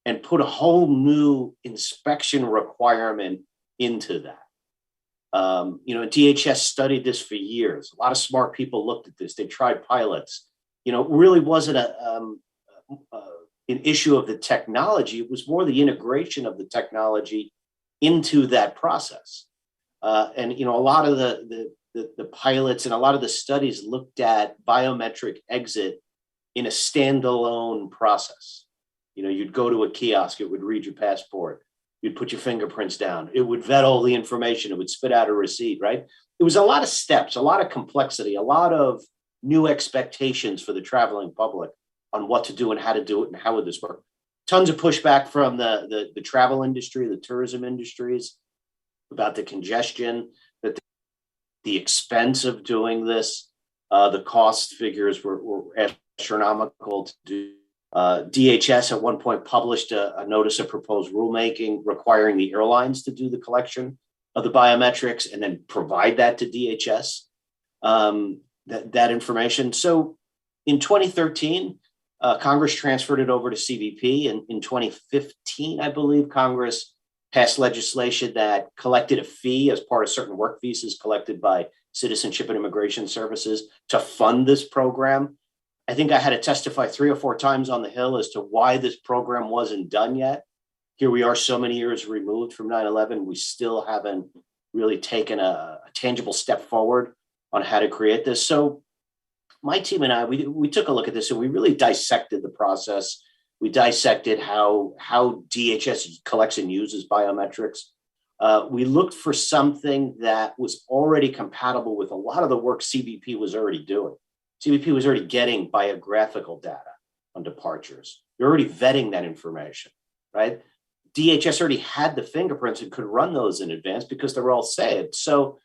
E: and put a whole new inspection requirement into that? DHS studied this for years. A lot of smart people looked at this. They tried pilots. It really wasn't an issue of the technology. It was more the integration of the technology into that process. And a lot of the pilots and a lot of the studies looked at biometric exit in a standalone process. You'd go to a kiosk, it would read your passport. You'd put your fingerprints down. It would vet all the information. It would spit out a receipt, right? It was a lot of steps, a lot of complexity, a lot of new expectations for the traveling public on what to do and how to do it and how would this work. Tons of pushback from the travel industry, the tourism industries, about the congestion, that the expense of doing this, the cost figures were astronomical to do. DHS at one point published a notice of proposed rulemaking requiring the airlines to do the collection of the biometrics and then provide that to DHS, that information. So in 2013, Congress transferred it over to CBP. And in 2015, I believe, Congress passed legislation that collected a fee as part of certain work visas collected by Citizenship and Immigration Services to fund this program. I think I had to testify 3 or 4 times on the Hill as to why this program wasn't done yet. Here we are so many years removed from 9/11. We still haven't really taken a tangible step forward on how to create this. So my team and I, we took a look at this and we really dissected the process. We dissected how DHS collects and uses biometrics. We looked for something that was already compatible with a lot of the work CBP was already doing. CBP was already getting biographical data on departures. They're already vetting that information, right? DHS already had the fingerprints and could run those in advance because they're all saved. So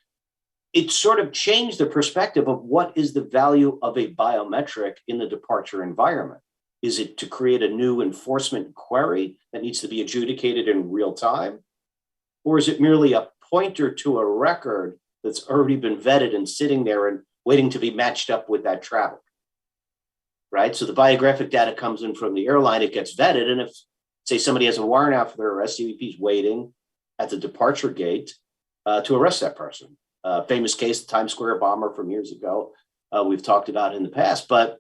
E: it sort of changed the perspective of what is the value of a biometric in the departure environment. Is it to create a new enforcement query that needs to be adjudicated in real time? Or is it merely a pointer to a record that's already been vetted and sitting there and waiting to be matched up with that travel? Right? So the biographic data comes in from the airline, it gets vetted. And if, say, somebody has a warrant out for their arrest, CBP is waiting at the departure gate to arrest that person. Famous case, the Times Square bomber from years ago, we've talked about in the past. But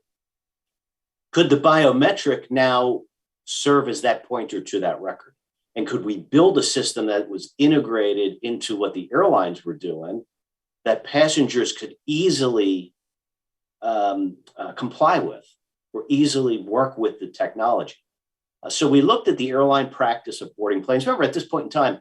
E: could the biometric now serve as that pointer to that record? And could we build a system that was integrated into what the airlines were doing that passengers could easily comply with or easily work with the technology? So we looked at the airline practice of boarding planes. Remember, at this point in time,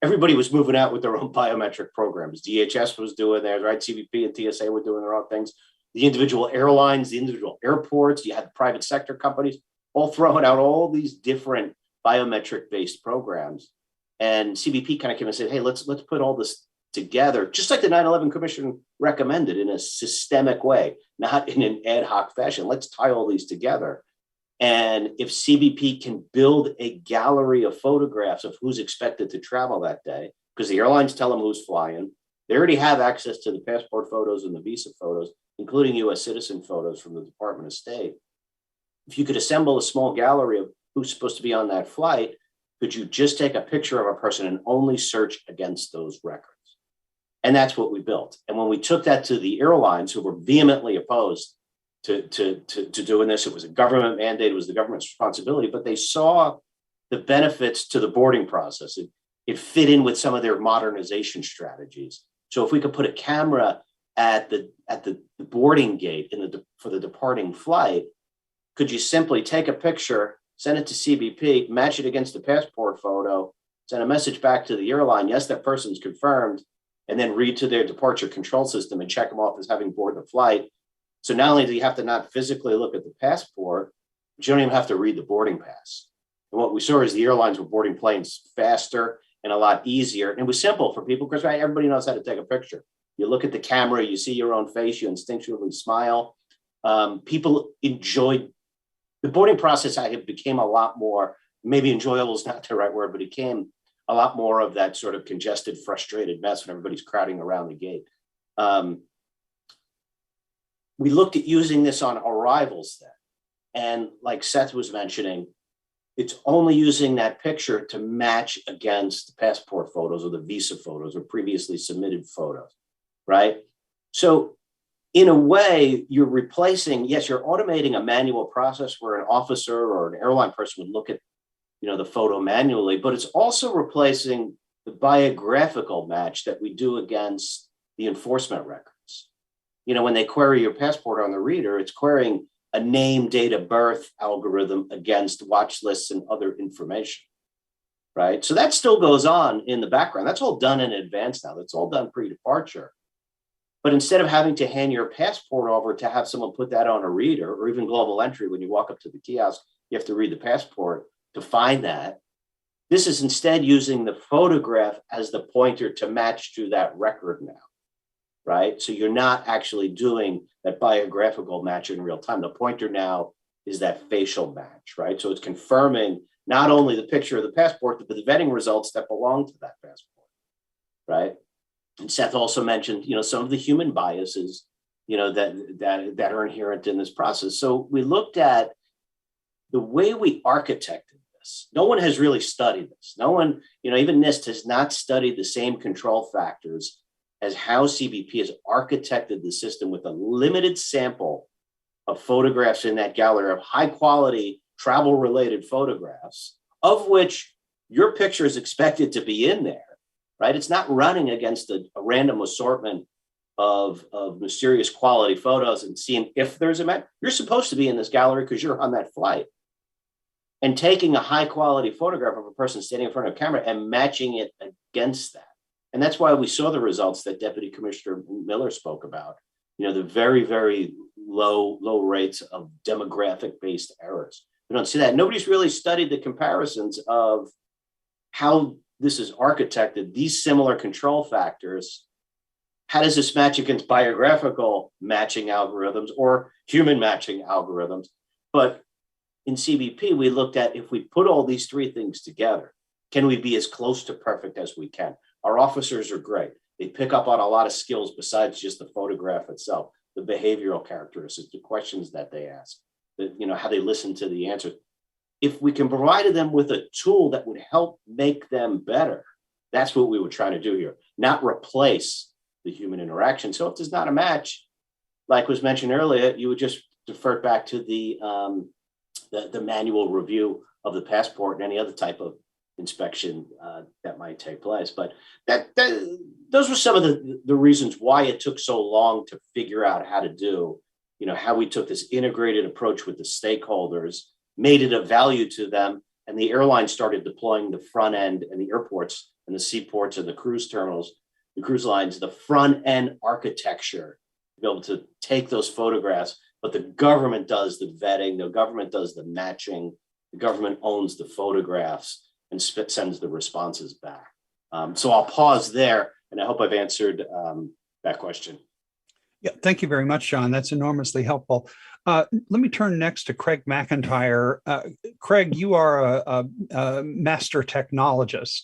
E: everybody was moving out with their own biometric programs. DHS was doing theirs, right? CBP and TSA were doing their own things. The individual airlines, the individual airports, you had the private sector companies all throwing out all these different biometric-based programs. And CBP kind of came and said, hey, let's put all this together, just like the 9/11 Commission recommended, in a systemic way, not in an ad hoc fashion. Let's tie all these together. And if CBP can build a gallery of photographs of who's expected to travel that day, because the airlines tell them who's flying, they already have access to the passport photos and the visa photos, including US citizen photos from the Department of State. If you could assemble a small gallery of who's supposed to be on that flight, could you just take a picture of a person and only search against those records? And that's what we built. And when we took that to the airlines, who were vehemently opposed to doing this, it was a government mandate, it was the government's responsibility, but they saw the benefits to the boarding process. It fit in with some of their modernization strategies. So if we could put a camera at the boarding gate for the departing flight, could you simply take a picture, send it to CBP, match it against the passport photo, send a message back to the airline, yes, that person's confirmed, and then read to their departure control system and check them off as having boarded the flight. So not only do you have to not physically look at the passport, but you don't even have to read the boarding pass. And what we saw is the airlines were boarding planes faster and a lot easier. And it was simple for people because everybody knows how to take a picture. You look at the camera, you see your own face, you instinctually smile. People enjoyed the boarding process. It became a lot more, maybe enjoyable is not the right word, but it became a lot more of that sort of congested, frustrated mess when everybody's crowding around the gate. We looked at using this on arrivals then. And like Seth was mentioning, it's only using that picture to match against the passport photos or the visa photos or previously submitted photos, right? So in a way, you're replacing, yes, you're automating a manual process where an officer or an airline person would look at, the photo manually, but it's also replacing the biographical match that we do against the enforcement records. When they query your passport on the reader, it's querying a name, date of birth algorithm against watch lists and other information, right? So that still goes on in the background. That's all done in advance now. That's all done pre-departure. But instead of having to hand your passport over to have someone put that on a reader, or even global entry, when you walk up to the kiosk, you have to read the passport to find that. This is instead using the photograph as the pointer to match to that record now, right? So you're not actually doing that biographical match in real time. The pointer now is that facial match, right? So it's confirming not only the picture of the passport, but the vetting results that belong to that passport, right? And Seth also mentioned, some of the human biases, that are inherent in this process. So we looked at the way we architected this. No one has really studied this. No one, even NIST has not studied the same control factors as how CBP has architected the system with a limited sample of photographs in that gallery of high quality travel related photographs, of which your picture is expected to be in there, right? It's not running against a random assortment of mysterious quality photos and seeing if there's a match. You're supposed to be in this gallery because you're on that flight. And taking a high quality photograph of a person standing in front of a camera and matching it against that. And that's why we saw the results that Deputy Commissioner Miller spoke about, the very, very low rates of demographic-based errors. We don't see that. Nobody's really studied the comparisons of how this is architected, these similar control factors. How does this match against biographical matching algorithms or human matching algorithms? But in CBP, we looked at if we put all these three things together, can we be as close to perfect as we can? Our officers are great. They pick up on a lot of skills besides just the photograph itself, the behavioral characteristics, the questions that they ask, how they listen to the answers. If we can provide them with a tool that would help make them better, that's what we were trying to do here, not replace the human interaction. So if there's not a match, like was mentioned earlier, you would just defer back to the manual review of the passport and any other type of inspection that might take place. But those were some of the reasons why it took so long to figure out how to do, how we took this integrated approach with the stakeholders, made it of value to them, and the airlines started deploying the front end and the airports and the seaports and the cruise terminals, the cruise lines, the front end architecture to be able to take those photographs. But the government does the vetting, the government does the matching, the government owns the photographs and sends the responses back. So I'll pause there, and I hope I've answered that question.
C: Yeah, thank you very much, John. That's enormously helpful. Let me turn next to Craig McIntyre. Craig, you are a master technologist.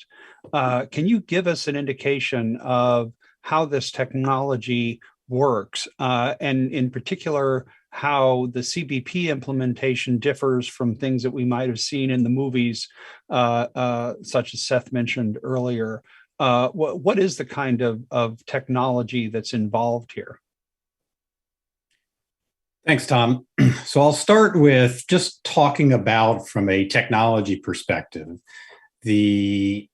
C: Can you give us an indication of how this technology works, and in particular, how the CBP implementation differs from things that we might have seen in the movies, such as Seth mentioned earlier? What is the kind of technology that's involved here?
F: Thanks, Tom. So I'll start with just talking about, from a technology perspective, the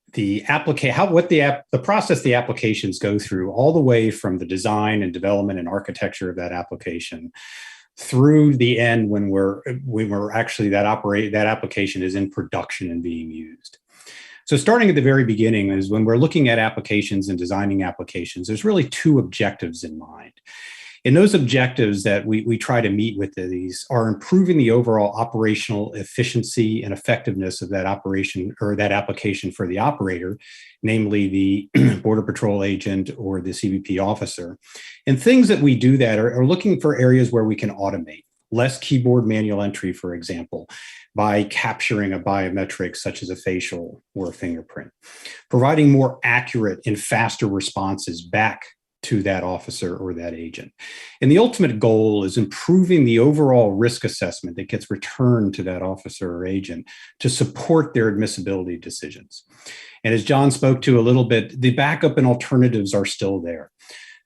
F: process the applications go through, all the way from the design and development and architecture of that application through the end when we're actually that application is in production and being used. So starting at the very beginning is when we're looking at applications and designing applications, there's really two objectives in mind. And those objectives that we try to meet with these are improving the overall operational efficiency and effectiveness of that operation or that application for the operator, namely the Border Patrol agent or the CBP officer. And things that we do that are looking for areas where we can automate, less keyboard manual entry, for example, by capturing a biometric such as a facial or a fingerprint, providing more accurate and faster responses back to that officer or that agent. And the ultimate goal is improving the overall risk assessment that gets returned to that officer or agent to support their admissibility decisions. And as John spoke to a little bit, the backup and alternatives are still there.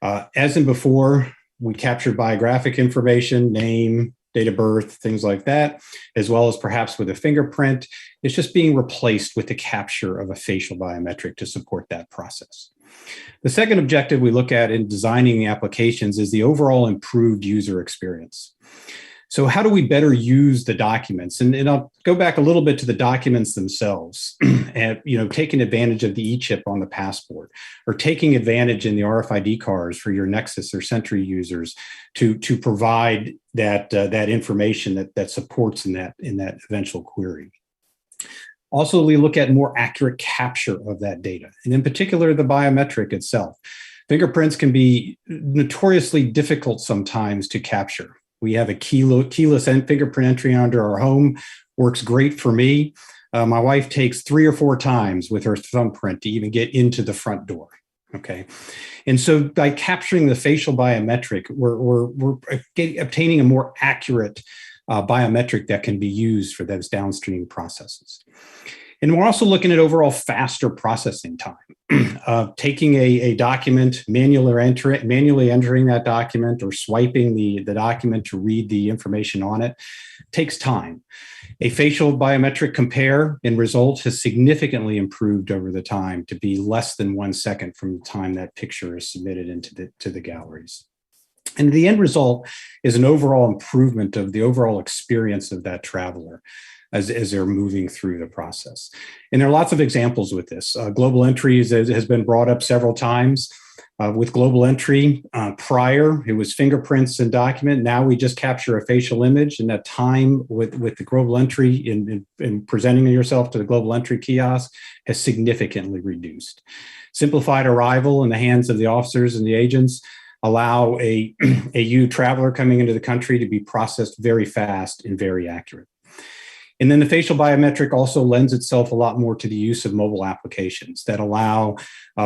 F: As in before, we captured biographic information, name, date of birth, things like that, as well as perhaps with a fingerprint. It's just being replaced with the capture of a facial biometric to support that process. The second objective we look at in designing the applications is the overall improved user experience. So how do we better use the documents? And I'll go back a little bit to the documents themselves, and taking advantage of the e-chip on the passport, or taking advantage in the RFID cards for your Nexus or Sentry users to provide that information that supports in that eventual query. Also, we look at more accurate capture of that data, and in particular, the biometric itself. Fingerprints can be notoriously difficult sometimes to capture. We have a keyless fingerprint entry under our home, works great for me. My wife takes 3 or 4 times with her thumbprint to even get into the front door. Okay. And so by capturing the facial biometric, we're obtaining a more accurate biometric that can be used for those downstream processes. And we're also looking at overall faster processing time. Taking a document, manually entering that document, or swiping the document to read the information on it takes time. A facial biometric compare and result has significantly improved over the time to be less than 1 second from the time that picture is submitted into the galleries. And the end result is an overall improvement of the overall experience of that traveler as they're moving through the process. And there are lots of examples with this. Global entries has been brought up several times. With global entry, prior, it was fingerprints and document. Now we just capture a facial image, and that time with the global entry in presenting yourself to the global entry kiosk has significantly reduced. Simplified arrival in the hands of the officers and the agents allow a EU traveler coming into the country to be processed very fast and very accurate. And then the facial biometric also lends itself a lot more to the use of mobile applications that allow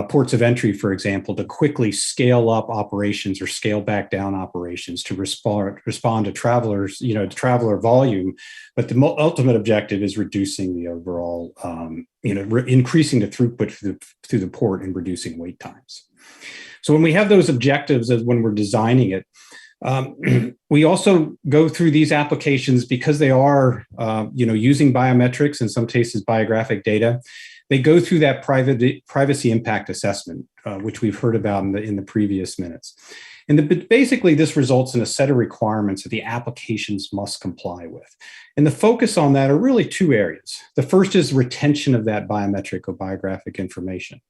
F: ports of entry, for example, to quickly scale up operations or scale back down operations to respond to travelers, to traveler volume. But the ultimate objective is reducing the overall, increasing the throughput through the port and reducing wait times. So when we have those objectives as when we're designing it, we also go through these applications because they are, using biometrics, in some cases biographic data. They go through that privacy impact assessment, which we've heard about in the previous minutes. And basically, this results in a set of requirements that the applications must comply with. And the focus on that are really two areas. The first is retention of that biometric or biographic information.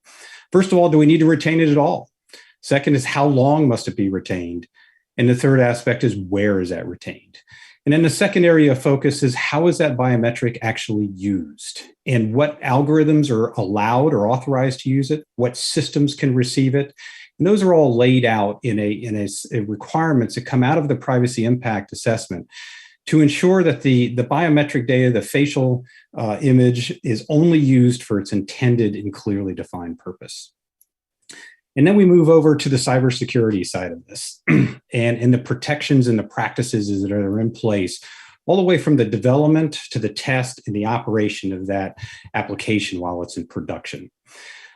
F: First of all, do we need to retain it at all? Second is, how long must it be retained? And the third aspect is, where is that retained? And then the second area of focus is, how is that biometric actually used? And what algorithms are allowed or authorized to use it? What systems can receive it? And those are all laid out in a requirements that come out of the privacy impact assessment to ensure that the biometric data, the facial image, is only used for its intended and clearly defined purpose. And then we move over to the cybersecurity side of this and the protections and the practices that are in place, all the way from the development to the test and the operation of that application while it's in production.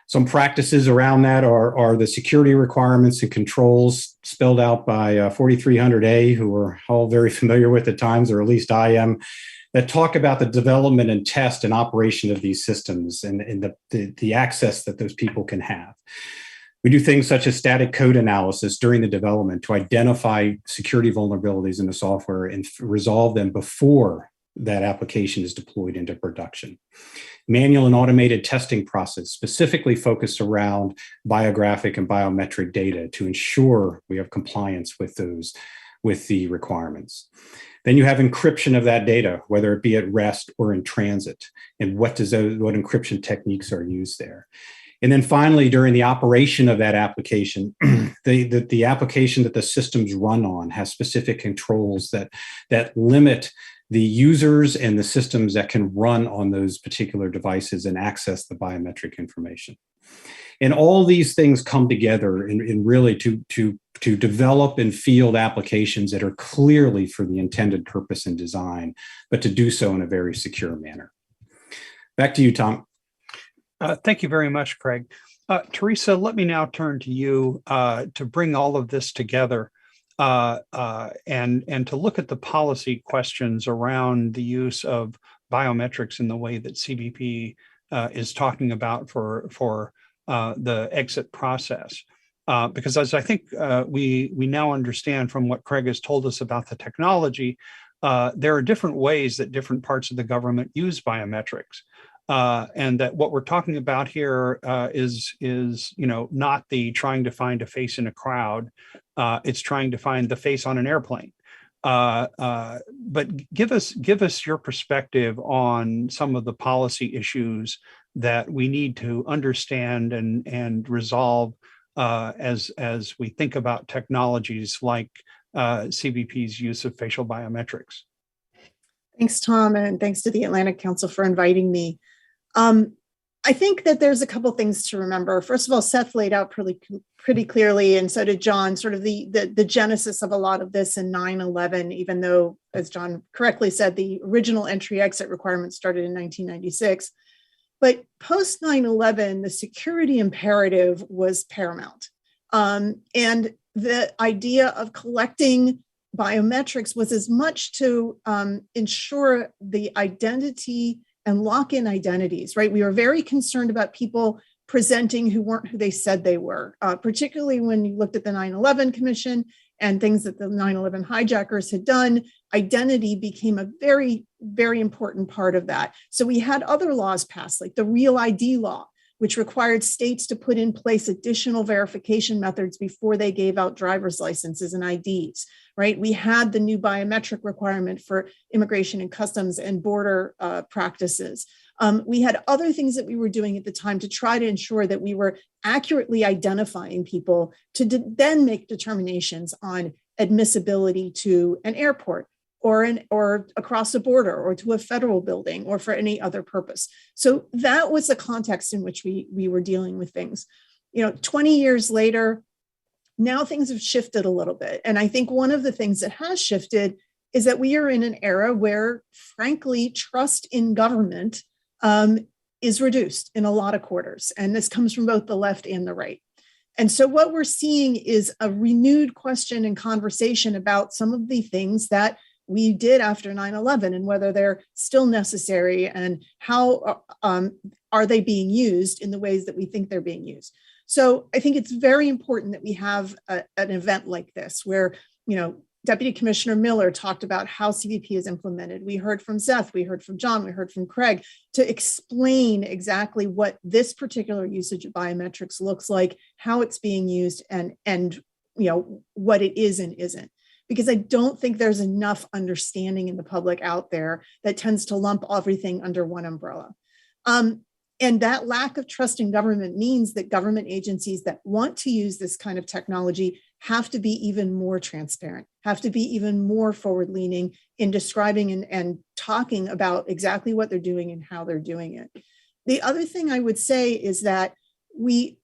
F: Some practices around that are the security requirements and controls spelled out by 4300A, who we're all very familiar with at times, or at least I am, that talk about the development and test and operation of these systems and the access that those people can have. We do things such as static code analysis during the development to identify security vulnerabilities in the software and resolve them before that application is deployed into production. Manual and automated testing process specifically focused around biographic and biometric data to ensure we have compliance with the requirements. Then you have encryption of that data, whether it be at rest or in transit, and what encryption techniques are used there. And then finally, during the operation of that application, the application that the systems run on has specific controls that limit the users and the systems that can run on those particular devices and access the biometric information. And all these things come together in really to develop and field applications that are clearly for the intended purpose and design, but to do so in a very secure manner. Back to you, Tom.
C: Thank you very much, Craig. Teresa, let me now turn to you to bring all of this together and to look at the policy questions around the use of biometrics in the way that CBP is talking about for the exit process. Because as I think we now understand from what Craig has told us about the technology, there are different ways that different parts of the government use biometrics. And that what we're talking about here is not the trying to find a face in a crowd. It's trying to find the face on an airplane. But give us your perspective on some of the policy issues that we need to understand and resolve as we think about technologies like CBP's use of facial biometrics.
G: Thanks, Tom, and thanks to the Atlantic Council for inviting me. I think that there's a couple things to remember. First of all, Seth laid out pretty clearly, and so did John, sort of the genesis of a lot of this in 9/11, even though, as John correctly said, the original entry-exit requirements started in 1996. But post 9/11, the security imperative was paramount. And the idea of collecting biometrics was as much to ensure the identity and lock-in identities, right? We were very concerned about people presenting who weren't who they said they were, particularly when you looked at the 9/11 Commission and things that the 9/11 hijackers had done. Identity became a very, very important part of that. So we had other laws passed, like the Real ID law, which required states to put in place additional verification methods before they gave out driver's licenses and IDs, right? We had the new biometric requirement for immigration and customs and border practices. We had other things that we were doing at the time to try to ensure that we were accurately identifying people to then make determinations on admissibility to an airport or across a border or to a federal building or for any other purpose. So that was the context in which we were dealing with things. 20 years later, now things have shifted a little bit. And I think one of the things that has shifted is that we are in an era where, frankly, trust in government is reduced in a lot of quarters. And this comes from both the left and the right. And so what we're seeing is a renewed question and conversation about some of the things that we did after 9/11 and whether they're still necessary and how are they being used in the ways that we think they're being used. So I think it's very important that we have an event like this where, Deputy Commissioner Miller talked about how CBP is implemented. We heard from Seth, we heard from John, we heard from Craig to explain exactly what this particular usage of biometrics looks like, how it's being used, and what it is and isn't. Because I don't think there's enough understanding in the public out there that tends to lump everything under one umbrella. And that lack of trust in government means that government agencies that want to use this kind of technology have to be even more transparent, have to be even more forward-leaning in describing and talking about exactly what they're doing and how they're doing it. The other thing I would say is that we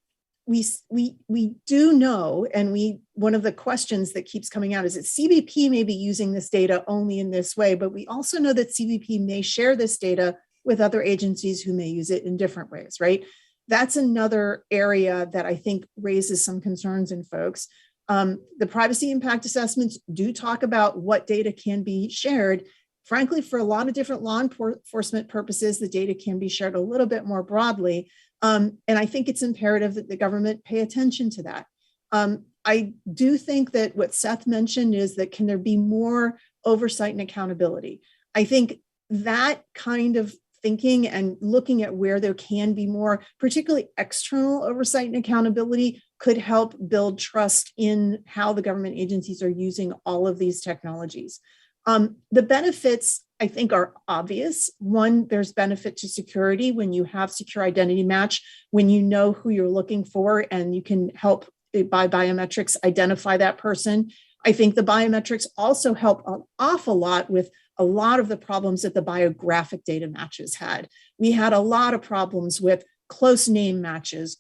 G: do know, and one of the questions that keeps coming out is that CBP may be using this data only in this way, but we also know that CBP may share this data with other agencies who may use it in different ways, right? That's another area that I think raises some concerns in folks. The privacy impact assessments do talk about what data can be shared. Frankly, for a lot of different law enforcement purposes, the data can be shared a little bit more broadly. And I think it's imperative that the government pay attention to that. I do think that what Seth mentioned is that can there be more oversight and accountability? I think that kind of thinking and looking at where there can be more, particularly external oversight and accountability, could help build trust in how the government agencies are using all of these technologies. The benefits, I think, are obvious. One, there's benefit to security when you have secure identity match, when you know who you're looking for and you can help by biometrics identify that person. I think the biometrics also help an awful lot with a lot of the problems that the biographic data matches had. We had a lot of problems with close name matches,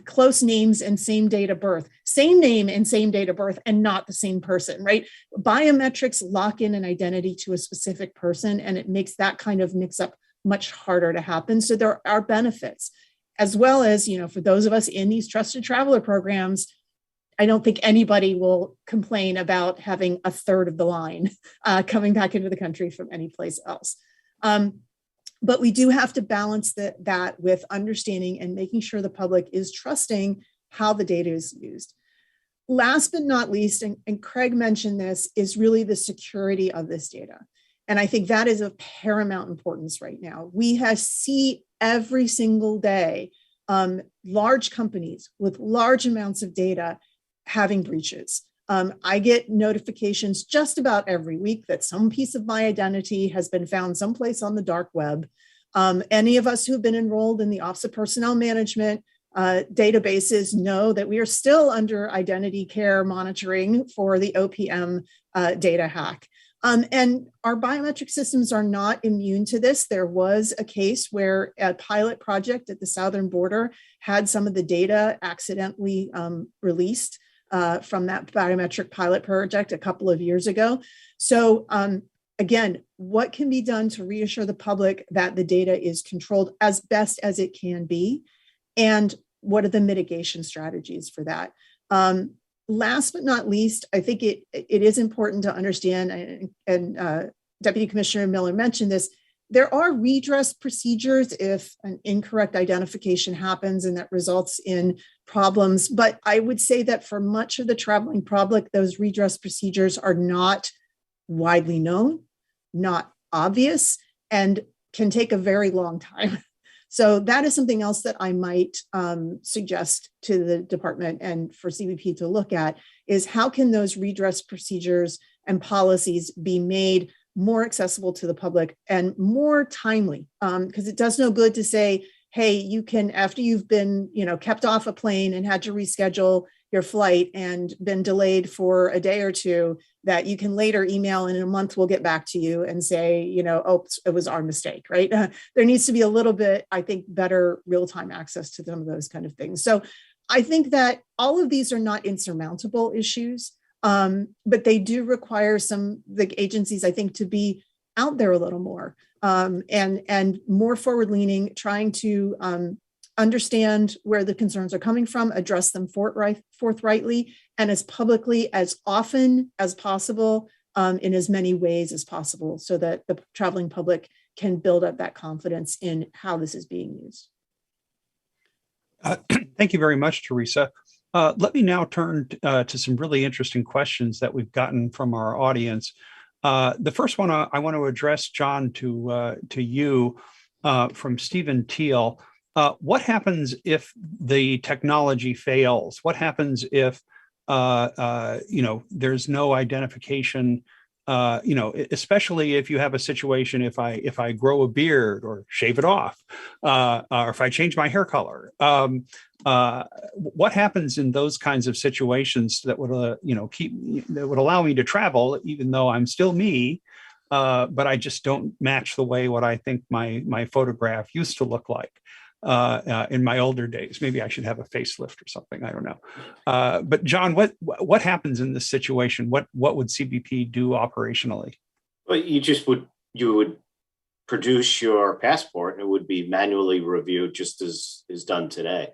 G: close names and same date of birth, same name and same date of birth, and not the same person, right? Biometrics lock in an identity to a specific person, and it makes that kind of mix up much harder to happen. So there are benefits, as well as, for those of us in these trusted traveler programs, I don't think anybody will complain about having a third of the line coming back into the country from any place else. But we do have to balance that with understanding and making sure the public is trusting how the data is used. Last but not least, and Craig mentioned this, is really the security of this data. And I think that is of paramount importance right now. We see every single day large companies with large amounts of data having breaches. I get notifications just about every week that some piece of my identity has been found someplace on the dark web. Any of us who've been enrolled in the Office of Personnel Management databases know that we are still under identity care monitoring for the OPM data hack. And our biometric systems are not immune to this. There was a case where a pilot project at the southern border had some of the data accidentally released from that biometric pilot project a couple of years ago. So again, what can be done to reassure the public that the data is controlled as best as it can be? And what are the mitigation strategies for that? Last but not least, I think it is important to understand, and Deputy Commissioner Miller mentioned this, there are redress procedures if an incorrect identification happens and that results in problems. But I would say that for much of the traveling public, those redress procedures are not widely known, not obvious, and can take a very long time. So that is something else that I might suggest to the department and for CBP to look at, is how can those redress procedures and policies be made more accessible to the public and more timely, because it does no good to say, hey, you can, after you've been, kept off a plane and had to reschedule, your flight and been delayed for a day or two, that you can later email and in a month we'll get back to you and say, oh, it was our mistake, right? There needs to be a little bit, I think, better real-time access to some of those kind of things. So I think that all of these are not insurmountable issues, but they do require the agencies, I think, to be out there a little more and more forward-leaning, trying to understand where the concerns are coming from, address them forthrightly, and as publicly as often as possible, in as many ways as possible, so that the traveling public can build up that confidence in how this is being used.
C: Thank you very much, Teresa. Let me now turn to some really interesting questions that we've gotten from our audience. The first one I want to address, John, to you from Stephen Teal. What happens if the technology fails? What happens if there's no identification? Especially if you have a situation, if I grow a beard or shave it off, or if I change my hair color, what happens in those kinds of situations that would that would allow me to travel, even though I'm still me, but I just don't match the way what I think my photograph used to look like in my older days. Maybe I should have a facelift or something. I don't know. But John, what happens in this situation? What would CBP do operationally?
E: Well, you would produce your passport and it would be manually reviewed, just as is done today.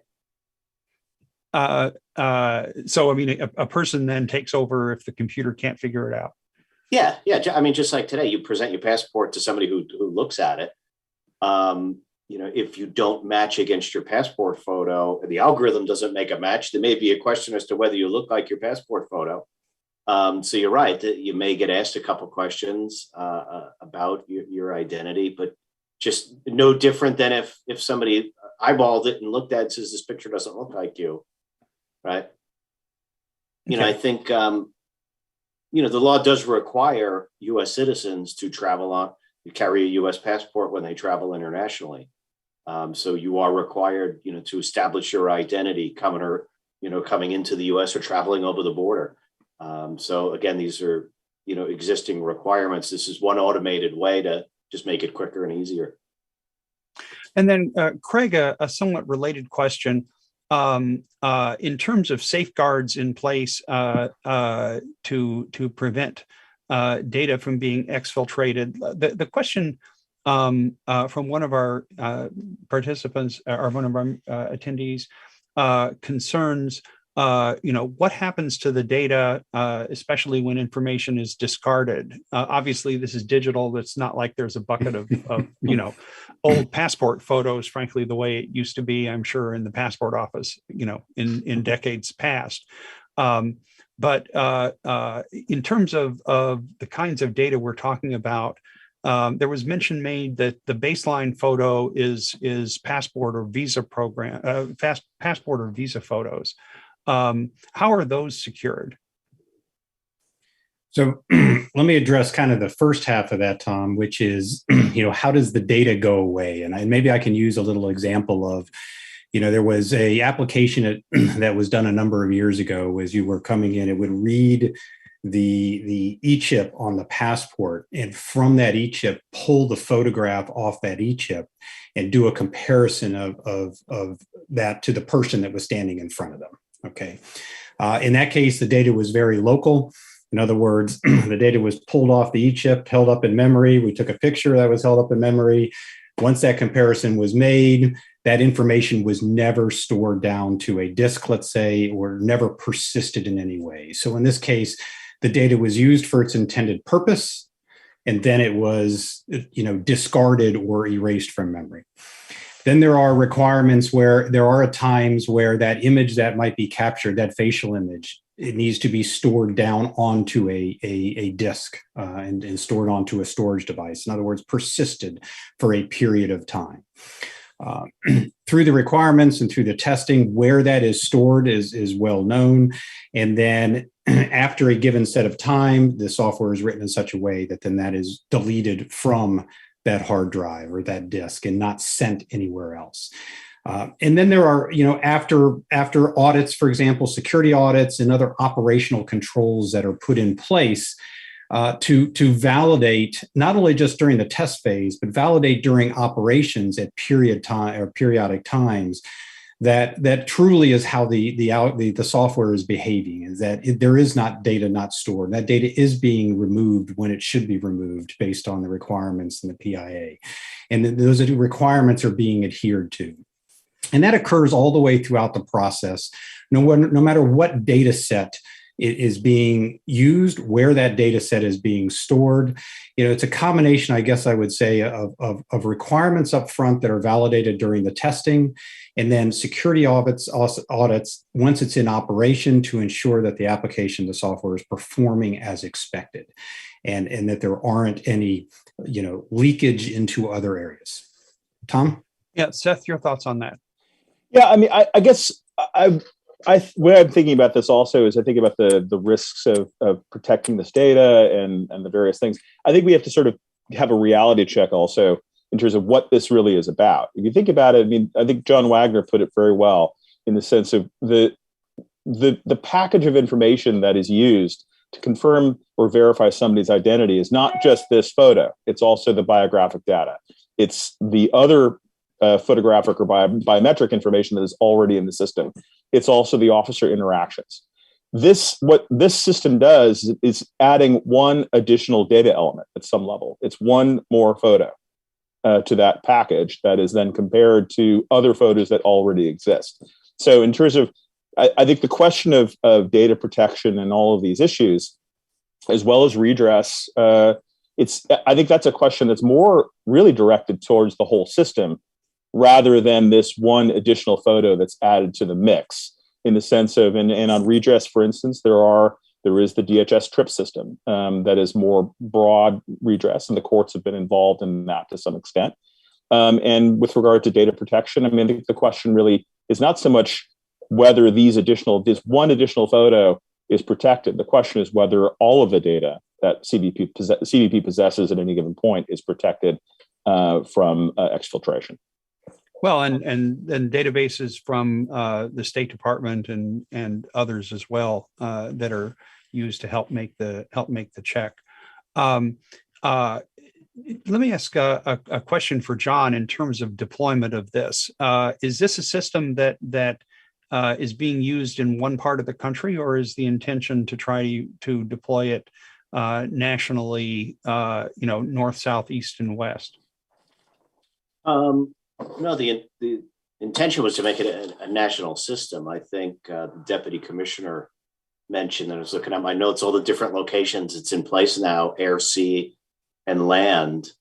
C: So, I mean, a person then takes over if the computer can't figure it out.
E: Yeah. I mean, just like today, you present your passport to somebody who looks at it. If you don't match against your passport photo, the algorithm doesn't make a match, there may be a question as to whether you look like your passport photo. So you're right that you may get asked a couple questions about your identity, but just no different than if somebody eyeballed it and looked at it and says, this picture doesn't look like you, right? Okay. I think, the law does require U.S. citizens to carry a U.S. passport when they travel internationally. So you are required, to establish your identity coming into the U.S. or traveling over the border. So again, these are, existing requirements. This is one automated way to just make it quicker and easier.
C: And then, Craig, a somewhat related question. In terms of safeguards in place to prevent data from being exfiltrated, the question from one of our participants or one of our attendees concerns, what happens to the data, especially when information is discarded? Obviously, this is digital. It's not like there's a bucket of old passport photos, frankly, the way it used to be, I'm sure, in the passport office, in decades past. But in terms of the kinds of data we're talking about, there was mention made that the baseline photo is passport or visa passport or visa photos. How are those secured?
F: So let me address kind of the first half of that, Tom, which is, how does the data go away? And maybe I can use a little example of, there was a application that was done a number of years ago. As you were coming in, it would read the e-chip on the passport, and from that e-chip, pull the photograph off that e-chip and do a comparison of that to the person that was standing in front of them. Okay. In that case, the data was very local. In other words, the data was pulled off the e-chip, held up in memory. We took a picture that was held up in memory. Once that comparison was made, that information was never stored down to a disk, let's say, or never persisted in any way. So in this case, the data was used for its intended purpose, and then it was, discarded or erased from memory. Then there are requirements where there are times where that image that might be captured, that facial image, it needs to be stored down onto a disk and stored onto a storage device. In other words, persisted for a period of time. Through the requirements and through the testing, where that is stored is well known. And then after a given set of time, the software is written in such a way that then that is deleted from that hard drive or that disk and not sent anywhere else. And then there are, after audits, for example, security audits and other operational controls that are put in place to validate, not only just during the test phase, but validate during operations at periodic times, that truly is how the software is behaving, is that there is not data not stored. That data is being removed when it should be removed based on the requirements in the PIA. And those requirements are being adhered to. And that occurs all the way throughout the process, no matter what data set is being used, where that data set is being stored. It's a combination, I guess I would say, of requirements up front that are validated during the testing, and then security audits once it's in operation to ensure that the application, the software is performing as expected, and that there aren't any leakage into other areas. Tom?
C: Yeah, Seth, your thoughts on that?
D: Yeah, I mean, I guess when I'm thinking about this also is I think about the risks of protecting this data and the various things. I think we have to sort of have a reality check also in terms of what this really is about. If you think about it, I mean, I think John Wagner put it very well in the sense of the package of information that is used to confirm or verify somebody's identity is not just this photo. It's also the biographic data. It's the other photographic or biometric information that is already in the system. It's also the officer interactions. What this system does is adding one additional data element at some level. It's one more photo to that package that is then compared to other photos that already exist. So in terms of, I think the question of data protection and all of these issues, as well as redress, I think that's a question that's more really directed towards the whole system, rather than this one additional photo that's added to the mix, in the sense of, and on redress, for instance, there is the DHS TRIP system that is more broad redress, and the courts have been involved in that to some extent. And with regard to data protection, I mean, I think the question really is not so much whether this one additional photo is protected. The question is whether all of the data that CBP possesses at any given point is protected from exfiltration.
C: Well, and databases from the State Department and others as well that are used to help make the check. Let me ask a question for John in terms of deployment of this. Is this a system that is being used in one part of the country, or is the intention to try to deploy it nationally? North, south, east, and west.
E: No, the intention was to make it a national system. I think the deputy commissioner mentioned, and I was looking at my notes, all the different locations it's in place now, air, sea, and land.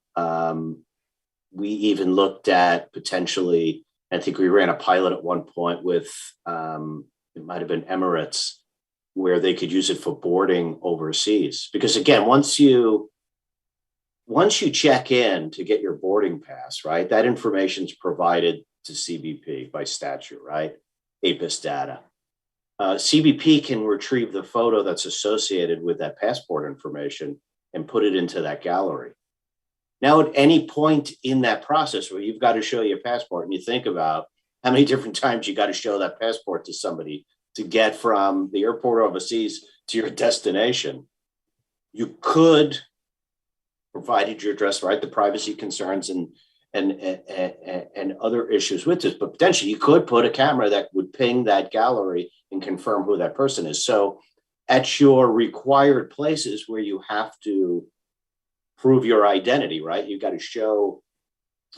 E: We even looked at potentially, I think we ran a pilot at one point with, it might have been Emirates, where they could use it for boarding overseas. Because again, once you check in to get your boarding pass, right, that information is provided to CBP by statute, right? APIS data. CBP can retrieve the photo that's associated with that passport information and put it into that gallery. Now, at any point in that process where you've got to show your passport, and you think about how many different times you got to show that passport to somebody to get from the airport overseas to your destination, you could, provided your address, right, the privacy concerns and other issues with this, but potentially you could put a camera that would ping that gallery and confirm who that person is. So at your required places where you have to prove your identity, right, you got to show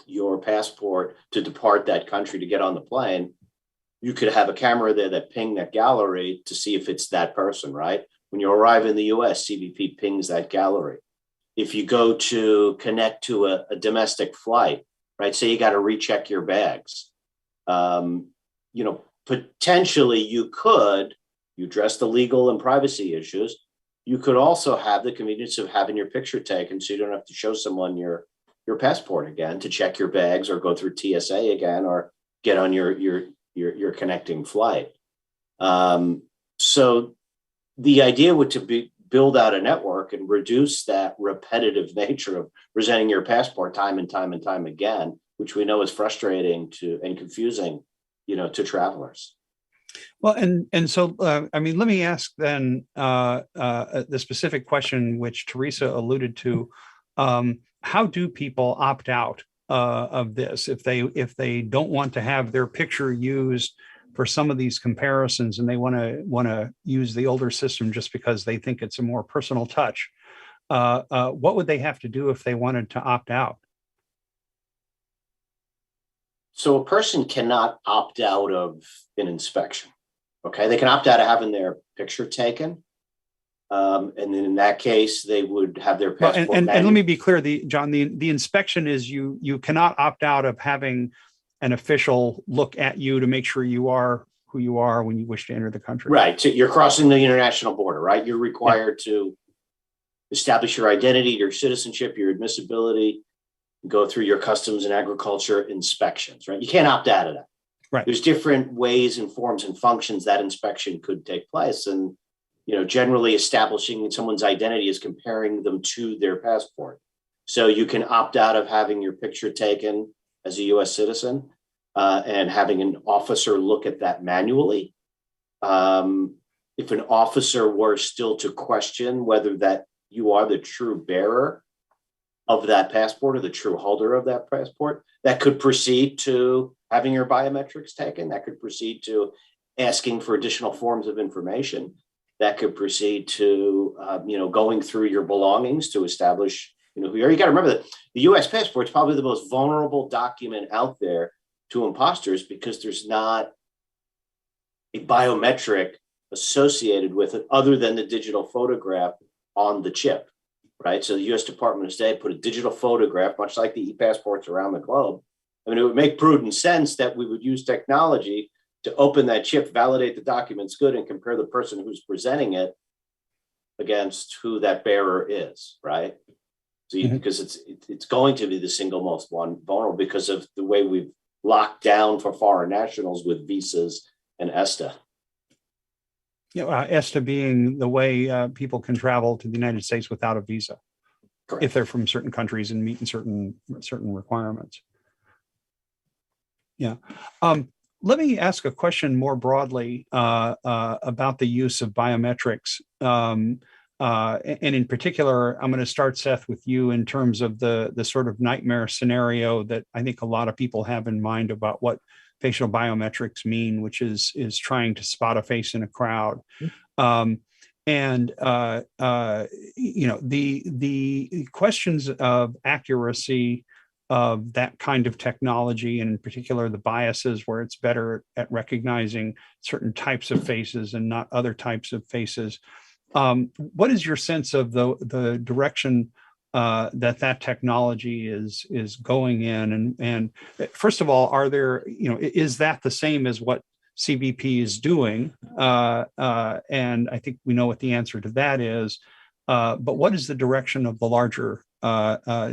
E: your passport to depart that country to get on the plane, you could have a camera there that ping that gallery to see if it's that person, right? When you arrive in the US, CBP pings that gallery. If you go to connect to a domestic flight, right? Say you got to recheck your bags. Potentially you address the legal and privacy issues. You could also have the convenience of having your picture taken so you don't have to show someone your passport again to check your bags or go through TSA again or get on your connecting flight. So the idea would to be build out a network and reduce that repetitive nature of presenting your passport time and time and time again which we know is frustrating and confusing, to travelers.
C: Well, and so, I mean, let me ask then the specific question which Teresa alluded to. How do people opt out of this if they don't want to have their picture used for some of these comparisons, and they want to use the older system just because they think it's a more personal touch? What would they have to do if they wanted to opt out?
E: So a person cannot opt out of an inspection. Okay, they can opt out of having their picture taken. And then in that case, they would have their passport.
C: And let me be clear, John, the inspection is you cannot opt out of having an official look at you to make sure you are who you are when you wish to enter the country.
E: Right. So you're crossing the international border, right? You're required to establish your identity, your citizenship, your admissibility, go through your customs and agriculture inspections, right? You can't opt out of that.
C: Right.
E: There's different ways and forms and functions that inspection could take place. And, generally establishing someone's identity is comparing them to their passport. So you can opt out of having your picture taken as a U.S. citizen and having an officer look at that manually. If an officer were still to question whether that you are the true bearer of that passport or the true holder of that passport, that could proceed to having your biometrics taken. That could proceed to asking for additional forms of information. That could proceed to, going through your belongings to establish, who you are. You got to remember that the U.S. passport is probably the most vulnerable document out there to imposters because there's not a biometric associated with it other than the digital photograph on the chip, right? So the U.S. Department of State put a digital photograph, much like the e-passports around the globe. I mean, it would make prudent sense that we would use technology to open that chip, validate the document's good, and compare the person who's presenting it against who that bearer is, right? So because it's going to be the single most vulnerable because of the way we've locked down for foreign nationals with visas and ESTA.
C: ESTA being the way people can travel to the United States without a visa. Correct. If they're from certain countries and meet certain requirements. Yeah. Let me ask a question more broadly about the use of biometrics. And in particular, I'm going to start, Seth, with you in terms of the sort of nightmare scenario that I think a lot of people have in mind about what facial biometrics mean, which is trying to spot a face in a crowd. The questions of accuracy of that kind of technology, and in particular the biases where it's better at recognizing certain types of faces and not other types of faces. What is your sense of the direction that technology is going in? And first of all, are there, is that the same as what CBP is doing? And I think we know what the answer to that is. But what is the direction of the larger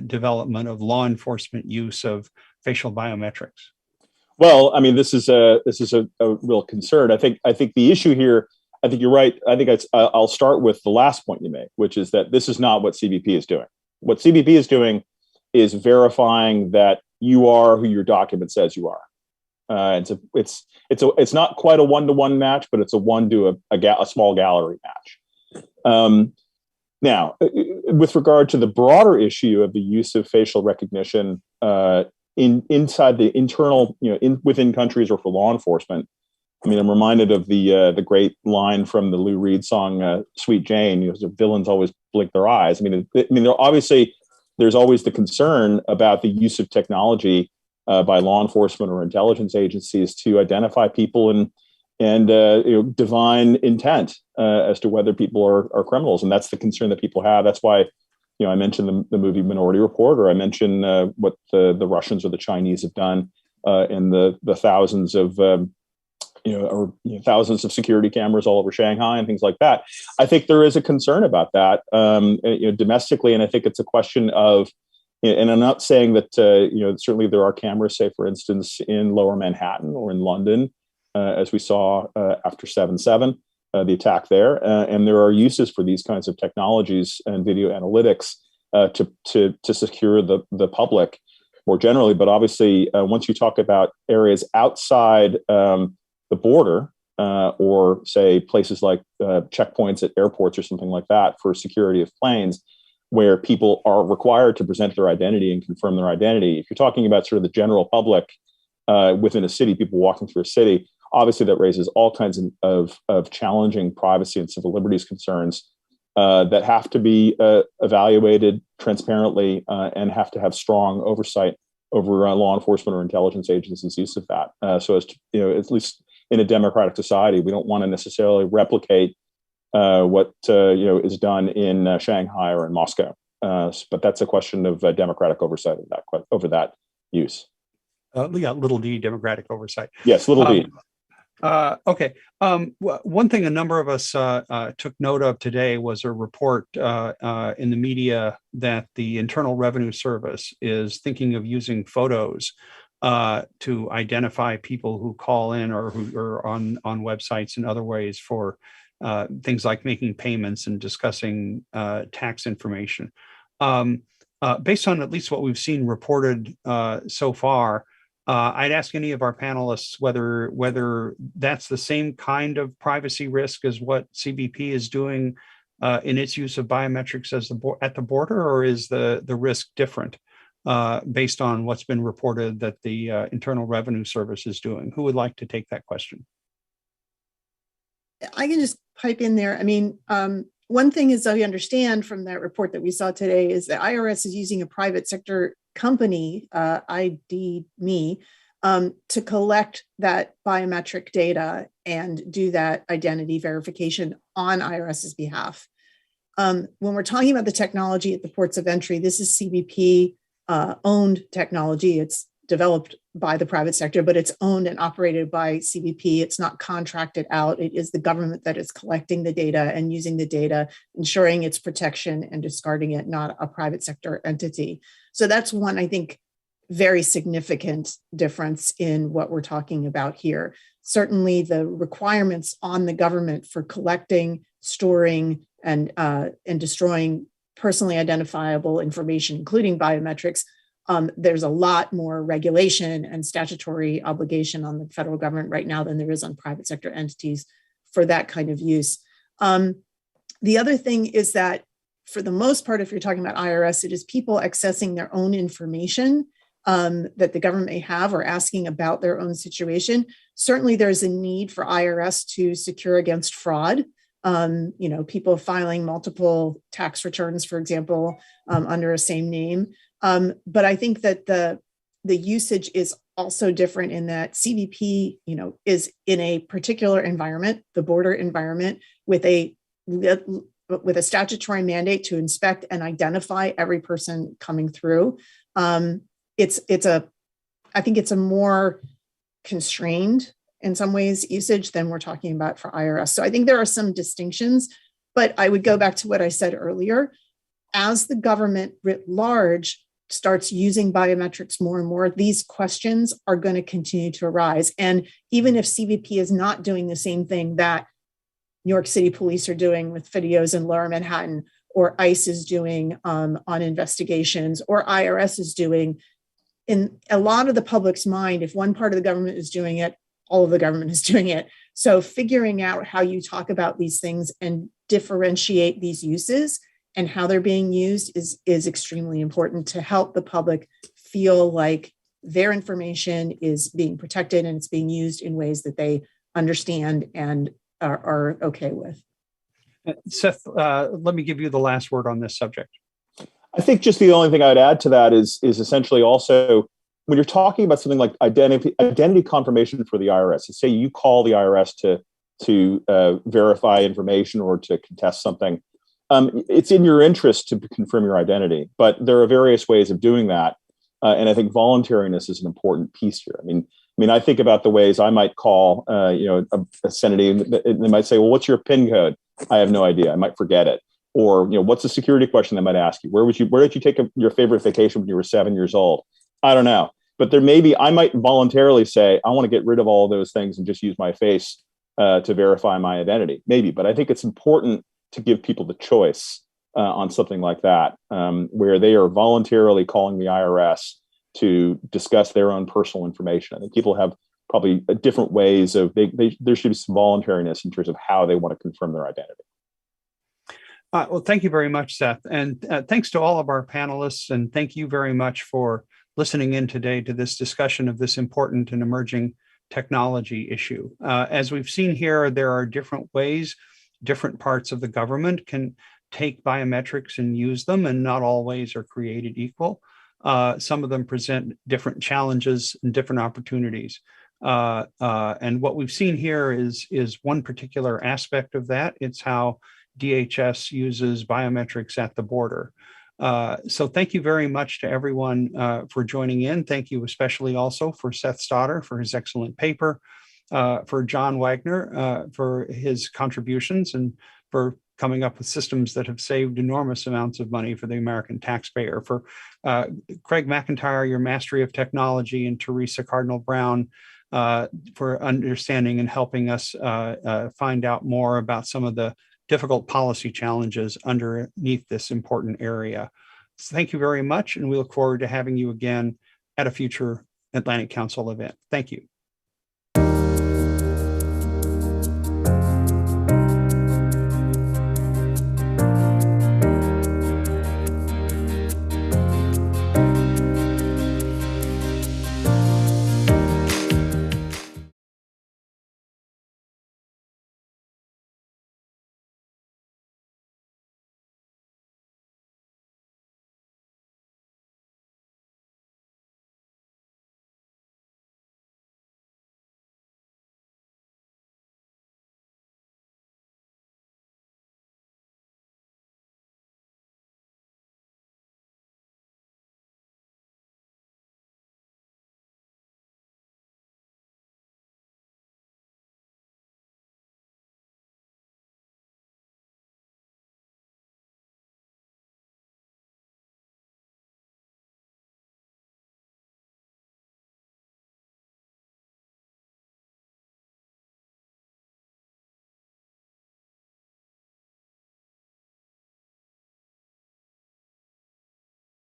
C: development of law enforcement use of facial biometrics?
D: Well, I mean, this is a real concern. I think the issue here, I think you're right. I think I'll start with the last point you made, which is that this is not what CBP is doing. What CBP is doing is verifying that you are who your document says you are. It's not quite a one-to-one match, but it's a one to a small gallery match. Now, with regard to the broader issue of the use of facial recognition inside the internal, within countries or for law enforcement, I mean, I'm reminded of the great line from the Lou Reed song "Sweet Jane." The villains always blink their eyes. I mean, obviously, there's always the concern about the use of technology by law enforcement or intelligence agencies to identify people and divine intent as to whether people are criminals, and that's the concern that people have. That's why, I mentioned the movie Minority Report, or I mentioned what the Russians or the Chinese have done in the thousands of thousands of security cameras all over Shanghai and things like that. I think there is a concern about that domestically, and I think it's a question of. And I'm not saying that certainly there are cameras, say for instance in Lower Manhattan or in London, as we saw after 7/7, the attack there, and there are uses for these kinds of technologies and video analytics to secure the public. more generally. But obviously, once you talk about areas outside the border, or say places like checkpoints at airports or something like that for security of planes, where people are required to present their identity and confirm their identity. If you're talking about sort of the general public within a city, people walking through a city, obviously that raises all kinds of challenging privacy and civil liberties concerns that have to be evaluated transparently and have to have strong oversight over law enforcement or intelligence agencies' use of that. So as to, at least in a democratic society, we don't want to necessarily replicate what is done in Shanghai or in Moscow. But that's a question of democratic oversight over that use.
C: Little d democratic oversight.
D: Yes, little d.
C: Okay. One thing a number of us took note of today was a report in the media that the Internal Revenue Service is thinking of using photos to identify people who call in or who are on websites and other ways for things like making payments and discussing tax information. Based on at least what we've seen reported so far, I'd ask any of our panelists whether that's the same kind of privacy risk as what CBP is doing in its use of biometrics at the border, or is the risk different based on what's been reported that the Internal Revenue Service is doing? Who would like to take that question?
G: I can just pipe in there. I mean, one thing is I understand from that report that we saw today is that IRS is using a private sector company, ID.me, to collect that biometric data and do that identity verification on IRS's behalf. When we're talking about the technology at the ports of entry, this is CBP owned technology. It's developed by the private sector, but it's owned and operated by CBP. It's not contracted out. It is the government that is collecting the data and using the data, ensuring its protection and discarding it, not a private sector entity. So that's one, I think, very significant difference in what we're talking about here. Certainly the requirements on the government for collecting, storing, and destroying personally identifiable information, including biometrics, there's a lot more regulation and statutory obligation on the federal government right now than there is on private sector entities for that kind of use. The other thing is that for the most part, if you're talking about IRS, it is people accessing their own information that the government may have or asking about their own situation. Certainly there's a need for IRS to secure against fraud. People filing multiple tax returns, for example, under a same name. But I think that the usage is also different in that CBP, is in a particular environment, the border environment, with a statutory mandate to inspect and identify every person coming through. I think it's a more constrained, in some ways, usage than we're talking about for IRS. So I think there are some distinctions, but I would go back to what I said earlier. As the government writ large starts using biometrics more and more, these questions are going to continue to arise. And even if CBP is not doing the same thing that New York City police are doing with videos in Lower Manhattan, or ICE is doing on investigations, or IRS is doing, in a lot of the public's mind, if one part of the government is doing it, all of the government is doing it. So figuring out how you talk about these things and differentiate these uses and how they're being used is extremely important to help the public feel like their information is being protected and it's being used in ways that they understand and are okay with.
C: Seth, let me give you the last word on this subject.
D: I think just the only thing I'd add to that is essentially also when you're talking about something like identity confirmation for the IRS. Say you call the IRS to verify information or to contest something. It's in your interest to confirm your identity, but there are various ways of doing that, and I think voluntariness is an important piece here. I mean, I think about the ways I might call, a Senate. They might say, "Well, what's your PIN code?" I have no idea. I might forget it. Or, what's the security question they might ask you? Where did you take your favorite vacation when you were 7 years old? I don't know. But I might voluntarily say, I want to get rid of all of those things and just use my face to verify my identity. Maybe, but I think it's important to give people the choice on something like that, where they are voluntarily calling the IRS to discuss their own personal information. I think people have probably different ways of, there should be some voluntariness in terms of how they want to confirm their identity.
C: Well, thank you very much, Seth. And thanks to all of our panelists. And thank you very much for listening in today to this discussion of this important and emerging technology issue. As we've seen here, there are different ways different parts of the government can take biometrics and use them, and not all ways are created equal. Some of them present different challenges and different opportunities. And what we've seen here is one particular aspect of that. It's how DHS uses biometrics at the border. So thank you very much to everyone for joining in. Thank you especially also for Seth Stoddard for his excellent paper, for John Wagner for his contributions, and for coming up with systems that have saved enormous amounts of money for the American taxpayer, for Craig McIntyre, your mastery of technology, and Teresa Cardinal Brown for understanding and helping us find out more about some of the difficult policy challenges underneath this important area. So thank you very much, and we look forward to having you again at a future Atlantic Council event. Thank you.